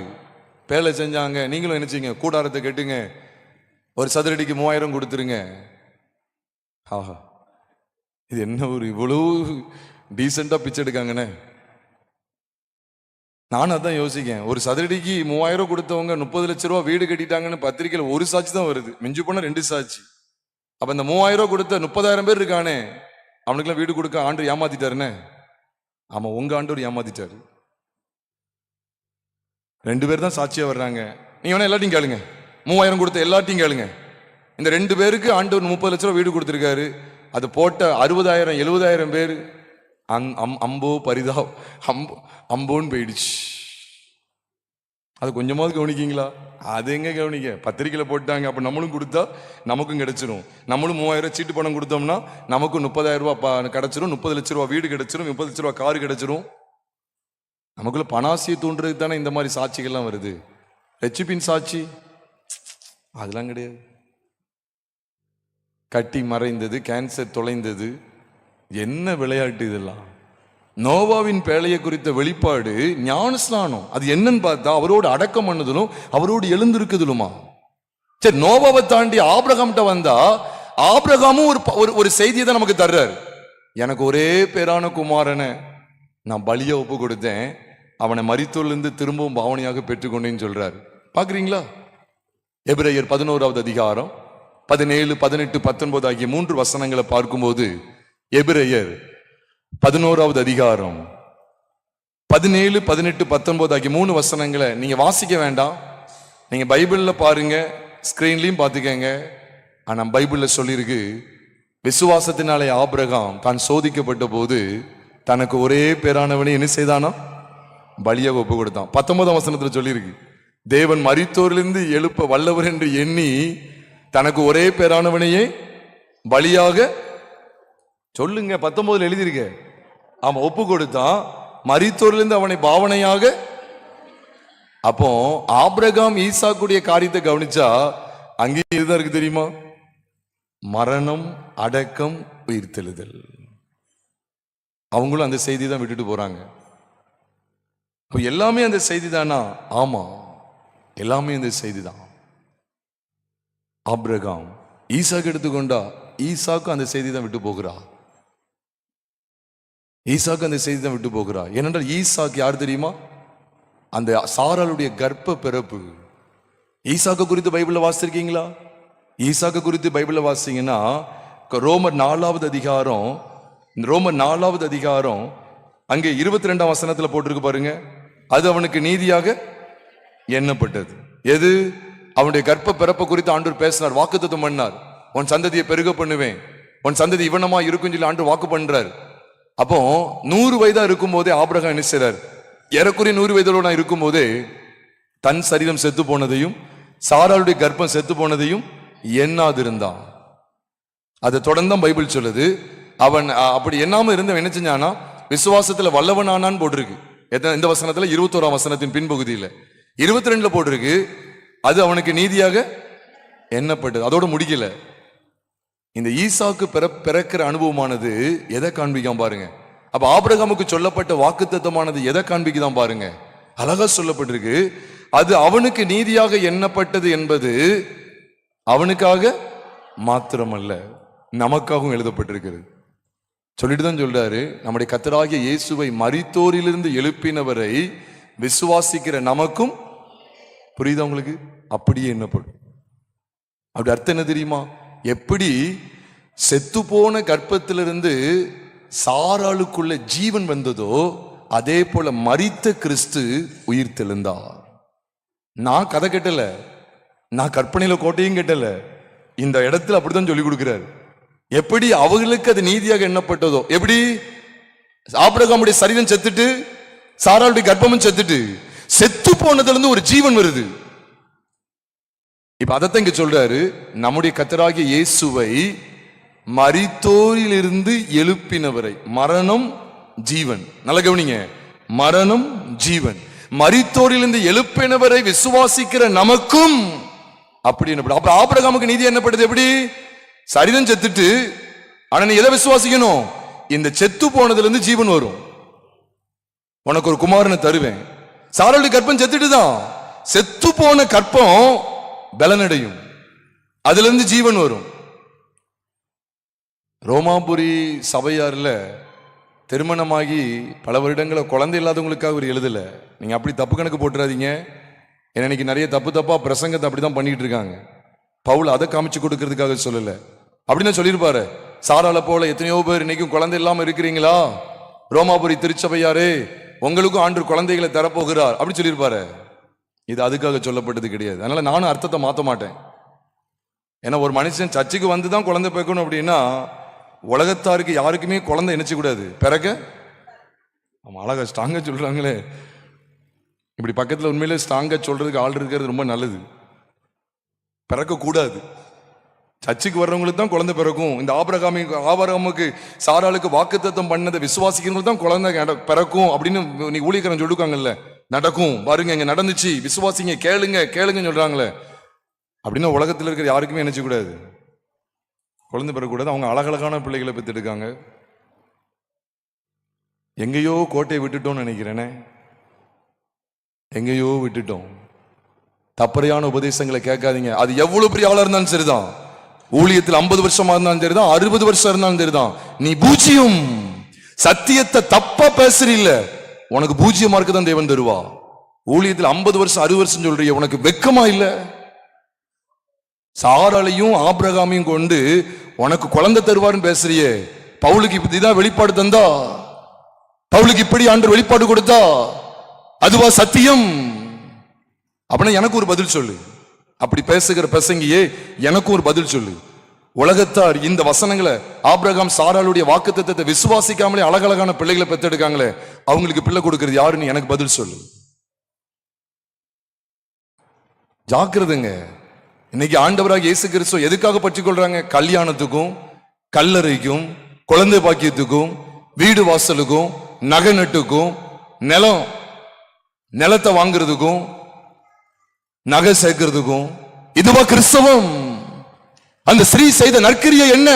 A: பேழை செஞ்சாங்க, நீங்களும் நினைச்சீங்க கூடாரத்தை கட்டுங்க, ஒரு சதுரடிக்கு 3000 கொடுத்துருங்க. ஆஹா, இது என்ன ஒரு இவ்வளவு டீசெண்டா பிச்சை எடுக்காங்கன்னு நானும் அதான் யோசிக்கேன். ஒரு சதுரடிக்கு 3000 கொடுத்தவங்க 30 லட்சம் ரூபா வீடு கட்டிட்டாங்கன்னு பத்திரிக்கையில் ஒரு சாட்சி தான் வருது, மிஞ்சி போனா 2 சாட்சி. அப்ப இந்த 3000 கொடுத்த 30,000 பேர் இருக்கானே, அவனுக்குலாம் வீடு கொடுக்க ஆண்டு ஏமாத்திட்டாருன்னு. ஆமா, உங்க ஆண்டு ஏமாத்திட்டாரு. 2 பேர் தான் சாட்சியா வர்றாங்க. நீங்க வேணா எல்லாத்தையும் கேளுங்க, 3000 கொடுத்த எல்லாத்தையும் கேளுங்க. இந்த 2 பேருக்கு ஆண்டு 30 லட்சம் ரூபா வீடு கொடுத்திருக்காரு. அது போட்ட 60,000 70,000 பேர் அம்போ பரிதா அம்போன்னு போயிடுச்சு. அது கொஞ்சமாவது கவனிக்கீங்களா? அது எங்க கவனிக்க, பத்திரிக்கையில போட்டாங்க. அப்ப நம்மளும் கொடுத்தா நமக்கும் கிடைச்சிரும். நம்மளும் 3000 சீட்டு பணம் கொடுத்தோம்னா நமக்கும் 30,000 ரூபாய் கிடைச்சிரும், 30 லட்சம் ரூபாய் வீடு கிடைச்சிரும், 30 லட்சம் ரூபாய் காரு கிடைச்சிரும். நமக்குள்ள பணாசியை தூண்டுறதுக்கு தானே இந்த மாதிரி சாட்சிகள்லாம் வருது. ரட்சிப்பின் சாட்சி அதெல்லாம் கிடையாது. கட்டி மறைந்தது, கேன்சர் தொலைந்தது, என்ன விளையாட்டு இதெல்லாம்? நோவாவின் பேழையை குறித்த வெளிப்பாடு ஞானஸ்நானம். அது என்னன்னு பார்த்தா அவரோடு அடக்கம் பண்ணதிலும் அவரோடு எழுந்திருக்குதலுமா. சரி, நோவாவை தாண்டி ஆபிரகாம்கிட்ட வந்தா ஆபிரகாமும் ஒரு செய்தியை தான் நமக்கு தர்றாரு. எனக்கு ஒரே பேரான குமாரனை நான் பலியா ஒப்பு கொடுத்தேன், அவனை மரித்தோரிலிருந்து திரும்பவும் பாவனையாக பெற்றுக்கொண்டேன்னு சொல்றாரு. பாக்குறீங்களா? எபிரேயர் 11வது அதிகாரம் 17, 18, 19 ஆகிய 3 வசனங்களை பார்க்கும்போது, எபிரேயர் 11வது அதிகாரம் 17, 18, 19 ஆகிய 3 வசனங்களை நீங்க வாசிக்க வேண்டாம், நீங்க பைபிள்ல பாருங்க, ஸ்கிரீன்லயும் பார்த்துக்கங்க. ஆனா பைபிள்ல சொல்லியிருக்கு, விசுவாசத்தினாலே ஆபிரகாம் தான் சோதிக்கப்பட்ட போது தனக்கு ஒரே பேரானவனை என்ன செய்தானா? பலியாக ஒப்பு கொடுத்தான். 19ஆம் வசனத்துல சொல்லியிருக்கு, தேவன் மரித்தோரிலிருந்து எழுப்ப வல்லவர் என்று எண்ணி தனக்கு ஒரே பேரானவனையே பலியாக, சொல்லுங்க, 19 எழுதியிருக்க. ஆமா, ஒப்பு கொடுத்தான், மரித்தோரிலிருந்து அவனை பாவனையாக. அப்போ ஆபிரகாம் ஈசாக்குடைய காரியத்தை கவனிச்சா அங்கேயும் இதுதான் இருக்கு தெரியுமா? மரணம், அடக்கம், உயிர்த்தெழுதல். அவங்களும் அந்த செய்தி தான் விட்டுட்டு போறாங்க. எல்லாமே அந்த செய்தி தானா? ஆமா, எல்லாமே அந்த செய்தி தான். ஆபிரகாம் ஈசாக்கு எடுத்துக்கொண்டா, ஈசாக்கு அந்த செய்தி தான் விட்டு போகிறா. ஈசாக்கு அந்த செய்தி தான் விட்டு போகிறா. ஏனென்றால் ஈசாக்கு யார் தெரியுமா? அந்த சாராளுடைய கர்ப்ப பிறப்பு. ஈசாக்கு குறித்து பைபிள்ல வாசிச்சிருக்கீங்களா? ஈசாக்கு குறித்து பைபிள்ல வாசிங்கன்னா ரோமர் 4வது அதிகாரம், ரோமர் 4வது அதிகாரம் அங்கே 22ஆம் வசனத்துல போட்டிருக்கு பாருங்க. அது அவனுக்கு நீதியாக எண்ணப்பட்டது. எது? அவனுடைய கர்ப்ப பிறப்பை குறித்து ஆண்டவர் பேசினார், வாக்குத்தத்தம் பண்ணார். உன் சந்ததியை பெருக பண்ணுவேன், உன் சந்ததி இவனமா இருக்கும் சொல்லி ஆண்டவர் வாக்கு பண்றார். அப்போ 100 வயதா இருக்கும் போதே ஆபிரகாம் என்ன செய்றார்? ஏறக்குறைய 100 வயதோட இருக்கும் போதே தன் சரீரம் செத்து போனதையும் சாராளுடைய கர்ப்பம் செத்து போனதையும் எண்ணாதிருந்தான். அதை தொடர்ந்து பைபிள் சொல்லுது. அவன் அப்படி எண்ணாம இருந்தவன் என்ன செஞ்சானா? விசுவாசத்துல வல்லவனானான்னு போட்டிருக்கு. இந்த வசனத்துல 21ஆம் வசனத்தின் பின்பகுதியில 22ல போட்டிருக்கு, அது அவனுக்கு நீதியாக எண்ணப்பட்டது. அதோட முடிக்கல. இந்த ஈசாக்கு பிறக்கிற அனுபவமானது எதை காண்பிக்காம பாருங்க. அப்ப ஆபிரகாமுக்கு சொல்லப்பட்ட வாக்குத்தத்தமானது எதை காண்பிக்குதான் பாருங்க. அழகா சொல்லப்பட்டிருக்கு, அது அவனுக்கு நீதியாக எண்ணப்பட்டது என்பது அவனுக்காக மாத்திரமல்ல, நமக்காகவும் எழுதப்பட்டிருக்கிறது. சொல்லிட்டு தான் சொல்றாரு, நம்முடைய கர்த்தராகிய இயேசுவை மரித்தோரிலிருந்து எழுப்பினவரை விசுவாசிக்கிற நமக்கும். புரியுதா உங்களுக்கு? அப்படியே எண்ணப்படும். அப்படி அர்த்தம் என்ன தெரியுமா? எப்படி செத்து போன கர்ப்பத்திலிருந்து சாராளுக்குள்ள ஜீவன் வந்ததோ அதே போல மரித்த கிறிஸ்து உயிர் தெழுந்தார். நான் கதை கட்டல, நான் கற்பனையில கோட்டையும் கட்டல, இந்த இடத்துல அப்படித்தான் சொல்லி கொடுக்கிறார். எப்படி அவர்களுக்கு அது நீதியாக எண்ணப்பட்டதோ, எப்படி ஆபிரகாமுடைய சரீரம் செத்துட்டு சாராளுடைய கர்ப்பமும் செத்துட்டு செத்து போனதுல இருந்து ஒரு ஜீவன் வருது. இப்ப அதைத்தான் இங்க சொல்றாரு, நம்முடைய கர்த்தராகிய இயேசுவை மரித்தோரிலிருந்து எழுப்பினவரை. மரணம் ஜீவன், நல்ல கவனிங்க, மரணம் ஜீவன். மரித்தோரிலிருந்து எழுப்பினவரை விசுவாசிக்கிற நமக்கும் அப்படி என்னப்படும். அப்ப ஆபிரகாமுக்கு நீதி என்னப்படுது? எப்படி? சரீரம் செத்துட்டு, ஆனா நீ எதை விசுவாசிக்கணும்? இந்த செத்து போனதுல இருந்து ஜீவன் வரும், உனக்கு ஒரு குமாரனை தருவேன். சாராளுடைய கற்பம் செத்துட்டு தான், செத்து போன கற்பம் பலனடையும், அதுல இருந்து ஜீவன் வரும். ரோமாபுரி சபையார்ல திருமணமாகி பல வருடங்களை குழந்தை இல்லாதவங்களுக்காக ஒரு எழுதல. நீங்க அப்படி தப்பு கணக்கு போட்டுறாதீங்க. ஏன்னா இன்னைக்கு நிறைய தப்பா பிரசங்கத்தை அப்படிதான் பண்ணிட்டு இருக்காங்க. பவுல் அதை காமிச்சு கொடுக்கறதுக்காக சொல்லல. அப்படின்னு சொல்லியிருப்பாரு, சாராள போல எத்தனையோ பேர் இன்னைக்கும் குழந்தை இல்லாம இருக்கிறீங்களா, ரோமாபுரி திருச்சபையாரே உங்களுக்கும் ஆண்டு குழந்தைகளை தரப்போகிறார் அப்படி சொல்லியிருப்பாரு. இது அதுக்காக சொல்லப்பட்டது கிடையாது. அதனால நானும் அர்த்தத்தை மாற்ற மாட்டேன். ஏன்னா ஒரு மனுஷன் சர்ச்சுக்கு வந்துதான் குழந்தை பிறக்கணும் அப்படின்னா உலகத்தாருக்கு யாருக்குமே குழந்தை நினைச்சு கூடாது பிறக்க. ஆமா, அழகா ஸ்ட்ராங்கா சொல்றாங்களே. இப்படி பக்கத்துல உண்மையிலே ஸ்ட்ராங்கா சொல்றதுக்கு ஆள் இருக்கிறது ரொம்ப நல்லது. பிறக்க கூடாது. சர்ச்சுக்கு வர்றவங்களுக்கு தான் குழந்தை பிறக்கும். இந்த ஆபிரகாமுக்கு சாராளுக்கு வாக்குத்தத்தம் பண்ணதை விசுவாசிக்கிறவங்களுக்கு தான் குழந்தை பிறக்கும் அப்படின்னு நீ ஊழியக்காரன் சொல்லிருக்காங்கல்ல, நடக்கும் பாருங்க, இங்க நடந்துச்சு, விசுவாசிங்க, கேளுங்க கேளுங்க சொல்றாங்களே. அப்படின்னா உலகத்தில் இருக்கிற யாருக்குமே நினைச்சு கூடாது குழந்தை பெறக்கூடாது. அவங்க அழகழகான பிள்ளைகளை பெற்றெடுக்காங்க. எங்கேயோ கோட்டையை விட்டுட்டோம்னு நினைக்கிறேனே, எங்கேயோ விட்டுட்டோம். தப்பறையான உபதேசங்களை கேட்காதீங்க. அது எவ்வளவு பெரிய ஆளா இருந்தாலும் சரிதான், ஊழியத்தில் 50 வருஷமா இருந்தாலும் சரிதான், 60 வருஷம் இருந்தாலும் சரிதான், நீ பூஜ்யம். சத்தியத்தை தப்பா பேசுறீல்ல, உனக்கு பூஜ்ய மார்க்கு தான் தேவன் தருவா. ஊழியத்தில் 50 வருஷம் 60 வருஷம் சொல்றிய, உனக்கு வெக்கமா இல்ல? சாராளையும் ஆபிரகாமையும் கொண்டு உனக்கு குழந்தை தருவாருன்னு பேசுறியே. பவுலுக்கு இப்படிதான் வெளிப்பாடு தந்தா, பவுலுக்கு இப்படி ஆண்டவர் வெளிப்பாடு கொடுத்தா, அதுவா சத்தியம்? அப்படின்னா எனக்கு ஒரு பதில் சொல்லு. அப்படி பேசுகிற பிரசங்கியே எனக்கு ஒரு பதில் சொல்லு. உலகத்தார் இந்த வசனங்களை, ஆபிரகாம் சாராளுடைய வாக்குத்தத்தத்தை விசுவாசிக்காமலே அழகழகான பிள்ளைகளை பெற்றெடுக்காங்களே, அவங்களுக்கு பிள்ளை கொடுக்கிறது யாருன்னு எனக்கு பதில் சொல்லு. ஜாக்கிரதைங்க. இன்னைக்கு ஆண்டவராக இயேசு கிறிஸ்து எதுக்காக பற்றிக் கொள்றாங்க? கல்யாணத்துக்கும், கல்லறைக்கும், குழந்தை பாக்கியத்துக்கும், வீடு வாசலுக்கும், நகை நட்டுக்கும், நிலத்தை வாங்குறதுக்கும், நகை சேர்க்கிறதுக்கும். இதுவா கிறிஸ்தவம்? அந்த ஸ்ரீ செய்த நற்கிரியை என்ன?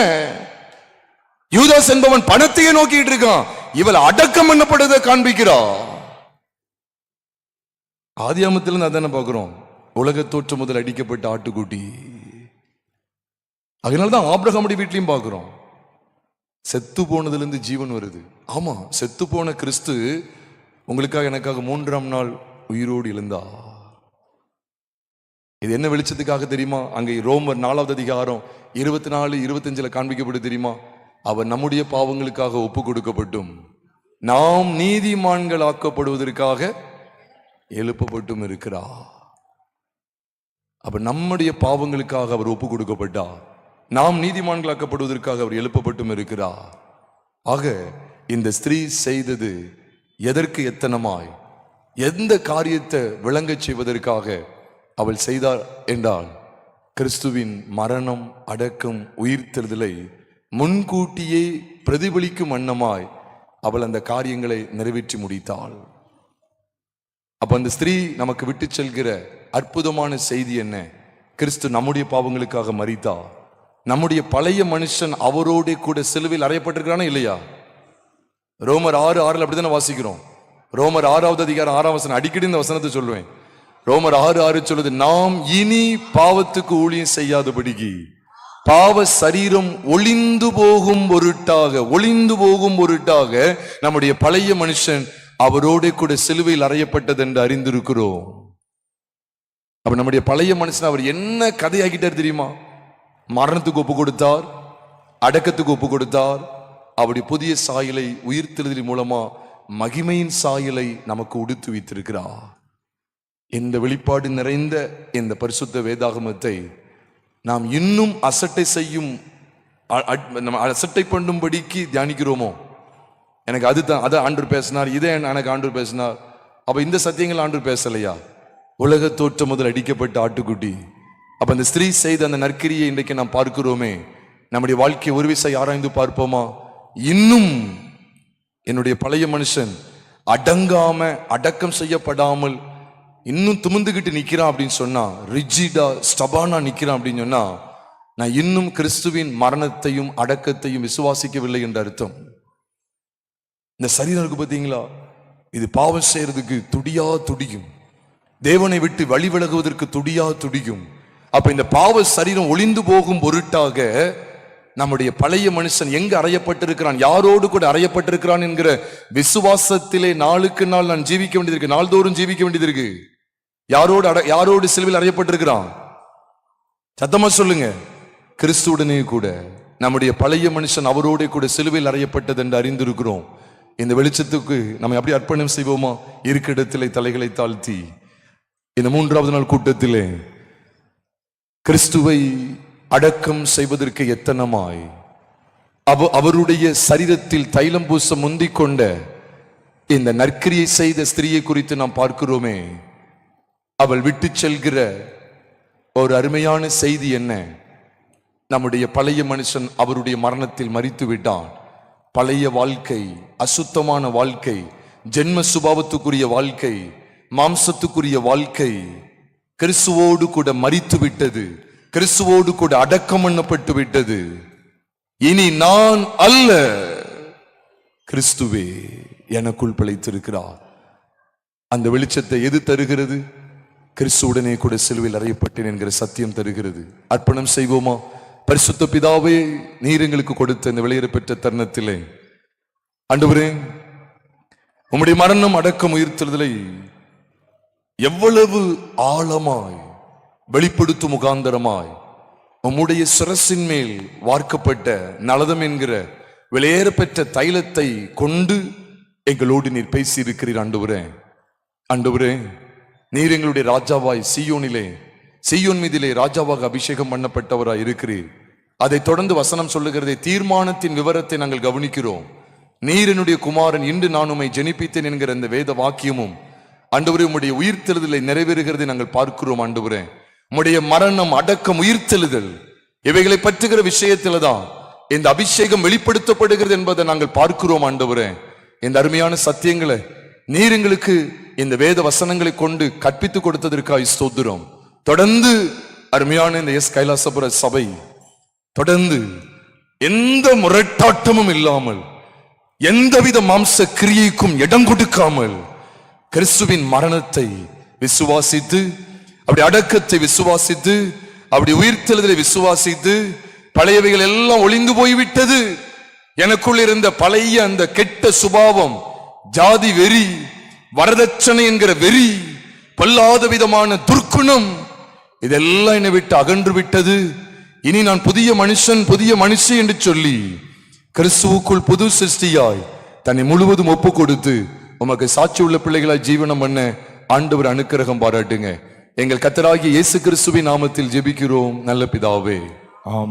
A: யூதாஸ் என்பவன் பணத்தையே நோக்கிட்டு இருக்கான், இவள் அடக்கம் பண்ணப்படுவதை காண்பிக்கிறா. ஆதியாமத்தில் அதான பார்க்கிறோம், உலக தோற்றம் முதல் அடிக்கப்பட்ட ஆட்டுக்குட்டி. அதனாலதான் ஆபிரகாமுடைய வீட்லயும் பார்க்கிறோம், செத்து போனதுல இருந்து ஜீவன் வருது. ஆமா, செத்து போன கிறிஸ்து உங்களுக்காக எனக்காக 3ஆம் நாள் உயிரோடு எழுந்தா. இது என்ன வெளிச்சத்துக்காக தெரியுமா? அங்கே ரோமர் 4வது அதிகாரம் 24, 25 காண்பிக்கப்பட்டு தெரியுமா? அவர் நம்முடைய பாவங்களுக்காக ஒப்பு கொடுக்கப்பட்டும் நாம் நீதிமான்கள் ஆக்கப்படுவதற்காக எழுப்பப்பட்டும் இருக்கிறார். அப்ப நம்முடைய பாவங்களுக்காக அவர் ஒப்பு கொடுக்கப்பட்டார், நாம் நீதிமான்களாக்கப்படுவதற்காக அவர் எழுப்பப்பட்டும் இருக்கிறார். ஆக இந்த ஸ்திரீ செய்தது எதற்கு எத்தனமாய், எந்த காரியத்தை விளங்கச் செய்வதற்காக அவள் செய்தார் என்றால், கிறிஸ்துவின் மரணம், அடக்கம், உயிர்த்தெழுதலை முன்கூட்டியே பிரதிபலிக்கும் வண்ணமாய் அவள் அந்த காரியங்களை நிறைவேற்றி முடித்தாள். அப்ப அந்த ஸ்திரீ நமக்கு விட்டு செல்கிற அற்புதமான செய்தி என்ன? கிறிஸ்து நம்முடைய பாவங்களுக்காக மரித்தார். நம்முடைய பழைய மனுஷன் அவரோட கூட சிலுவையில் அறையப்பட்டிருக்கிறானா இல்லையா? ரோமர் 6:6 அப்படித்தானே வாசிக்கிறோம். ரோமர் 6வது அதிகாரம் 6ஆம் வசனம், அடிக்கடி இந்த வசனத்தை சொல்லுவேன். ரோமர் 6:6 சொல்லுது, நாம் இனி பாவத்துக்கு ஊழியம் செய்யாதபடிக்கு பாவ சரீரம் ஒளிந்து போகும் பொருட்டாக நம்முடைய பழைய மனுஷன் அவரோட கூட சிலுவையில் அறையப்பட்டது என்று அறிந்திருக்கிறோம். அப்ப நம்முடைய பழைய மனுஷன் அவர் என்ன கதையாகிட்டார் தெரியுமா? மரணத்துக்கு ஒப்பு கொடுத்தார், அடக்கத்துக்கு ஒப்பு கொடுத்தார். அவருடைய புதிய சாயலை உயிர்த்தெழுதலின் மூலமா மகிமையின் சாயலை நமக்கு உடுத்து வைத்திருக்கிறார். இந்த வெளிப்பாடு நிறைந்த இந்த பரிசுத்த வேதாகமத்தை நாம் இன்னும் அசட்டை பண்ணும்படிக்கு தியானிக்கிறோமோ? எனக்கு அதுதான், அதை ஆண்டவர் பேசினார், இதே எனக்கு ஆண்டவர் பேசினார். அப்ப இந்த சத்தியங்கள் ஆண்டவர் பேசலையா? உலக தோற்றம் முதல் அடிக்கப்பட்ட ஆட்டுக்குட்டி. அப்ப அந்த ஸ்திரீ செய்த அந்த நற்கிரியை இன்றைக்கு நாம் பார்க்கிறோமே. நம்முடைய வாழ்க்கையை ஒரு விசை ஆராய்ந்து பார்ப்போமா? இன்னும் என்னுடைய பழைய மனுஷன் அடங்காம, அடக்கம் செய்யப்படாமல் இன்னும் துமுந்துகிட்டு நிக்கிறான் அப்படின்னு சொன்னா, ரிஜிடா ஸ்டபானா நிக்கிறான் அப்படின்னு சொன்னா, நான் இன்னும் கிறிஸ்துவின் மரணத்தையும் அடக்கத்தையும் விசுவாசிக்கவில்லை என்ற அர்த்தம். இந்த சரீரம் இருக்கு பார்த்தீங்களா, இது பாவம் செய்யறதுக்கு துடியும், தேவனை விட்டு வழி விலகுவதற்கு துடியும். அப்ப இந்த பாவ சரீரம் ஒளிந்து போகும் பொருட்டாக நம்முடைய பழைய மனுஷன் எங்க அறையப்பட்டிருக்கிறான், யாரோடு கூட அறையப்பட்டிருக்கிறான் என்கிற விசுவாசத்திலே நாளுக்கு நாள் நான் ஜீவிக்க வேண்டியது, நாள்தோறும் ஜீவிக்க வேண்டியது இருக்கு. யாரோடு சிலுவையில் அறையப்பட்டிருக்கிறான்? சத்தமா சொல்லுங்க. கிறிஸ்துவுடனே கூட நம்முடைய பழைய மனுஷன் அவரோட கூட சிலுவையில் அறையப்பட்டது என்று அறிந்திருக்கிறோம். இந்த வெளிச்சத்துக்கு நம்ம எப்படி அர்ப்பணம் செய்வோமா? இருக்க இடத்திலே தலைகளை தாழ்த்தி இந்த 3வது நாள் கூட்டத்திலே கிறிஸ்துவை அடக்கம் செய்வதற்கு எத்தனமாய் அவருடைய சரீரத்தில் தைலம் பூச முந்திக் கொண்ட இந்த நற்கிரியை செய்த ஸ்திரீயை குறித்து நாம் பார்க்கிறோமே. அவள் விட்டு செல்கிற ஒரு அருமையான செய்தி என்ன? நம்முடைய பழைய மனுஷன் அவருடைய மரணத்தில் மரித்து விட்டான். பழைய வாழ்க்கை, அசுத்தமான வாழ்க்கை, ஜென்ம சுபாவத்துக்குரிய வாழ்க்கை, மாம்சத்துக்குரிய வாழ்க்கை கிறிஸ்துவோடு கூட மரித்து விட்டது, கிறிஸ்துவோடு கூட அடக்கம் பண்ணப்பட்டு விட்டது. இனி நான் அல்ல, கிறிஸ்துவே எனக்குள் பிழைத்திருக்கிறார். அந்த வெளிச்சத்தை எது தருகிறது? கிறிஸ்துவுடனே கூட சிலுவையில் அறையப்பட்டேன் என்கிற சத்தியம் தருகிறது. அர்ப்பணம் செய்வோமா? பரிசுத்த பிதாவே, நீர் எங்களுக்கு கொடுத்த இந்த விலையேற பெற்ற தருணத்திலே ஆண்டவரே, உம்முடைய மரணம், அடக்கம், உயிர்த்தெழுதலை எவ்வளவு ஆழமாய் வெளிப்படுத்தும் முகாந்தரமாய் உம்முடைய சிரசின் மேல் வார்க்கப்பட்ட நலதம் என்கிற விலையேற பெற்ற தைலத்தை கொண்டு எங்களோடு நீர் பேசி இருக்கிறீர். ஆண்டவரே, நீர் எங்களுடைய ராஜாவாய் சீயோன் மீதிலே ராஜாவாக அபிஷேகம் பண்ணப்பட்டவராய் இருக்கிறீர். அதை தொடர்ந்து வசனம் சொல்லுகிறதை, தீர்மானத்தின் விவரத்தை நாங்கள் கவனிக்கிறோம். நீர் என்னுடைய குமாரன், இன்று நான் உம்மை ஜெனிப்பித்தேன் என்கிற இந்த வேத வாக்கியமும் ஆண்டவரே உம்முடைய உயிர்த்தெழுதலை நிறைவேறுகிறதை நாங்கள் பார்க்கிறோம். ஆண்டவரே, உம்முடைய மரணம், அடக்கம், உயிர்த்தெழுதல் இவைகளை பற்றுகிற விஷயத்துல தான் இந்த அபிஷேகம் வெளிப்படுத்தப்படுகிறது என்பதை நாங்கள் பார்க்கிறோம். ஆண்டவரே, இந்த அருமையான சத்தியங்களை நீர் எங்களுக்கு இந்த வேத வசனங்களை கொண்டு கற்பித்து கொடுத்ததற்காக ஸ்தோத்திரம். தொடர்ந்து அருமையான இந்த எஸ் கைலாசபுர சபை தொடர்ந்து எந்த முரட்டாட்டமும் இல்லாமல், எந்தவித மாம்ச கிரியைக்கும் இடம் கொடுக்காமல் கிறிஸ்துவின் மரணத்தை விசுவாசித்து, அப்படி அடக்கத்தை விசுவாசித்து, அப்படி உயிர்த்தெழுதலை விசுவாசித்து, பழையவைகள் எல்லாம் ஒளிந்து போய்விட்டது, எனக்குள் இருந்த பழைய அந்த கெட்ட சுபாவம், ஜாதி வெறி, வரதட்சணை என்கிற வெறி, பொல்லாத விதமான துர்க்குணம், இதெல்லாம் என்னை விட்டு அகன்று விட்டது. இனி நான் புதிய மனுஷன், புதிய மனுஷி என்று சொல்லி கிறிஸ்துவுக்குள் புது சிருஷ்டியாய் தன்னை முழுவதும் ஒப்பு கொடுத்து உமக்கு சாட்சி உள்ள பிள்ளைகளாய் ஜீவனம் பண்ண ஆண்டவர் அனுக்கிரகம் பாராட்டுங்க. எங்கள் கர்த்தராகிய இயேசு கிறிஸ்துவின் நாமத்தில் ஜெபிக்கிறோம் நல்ல பிதாவே, ஆமென்.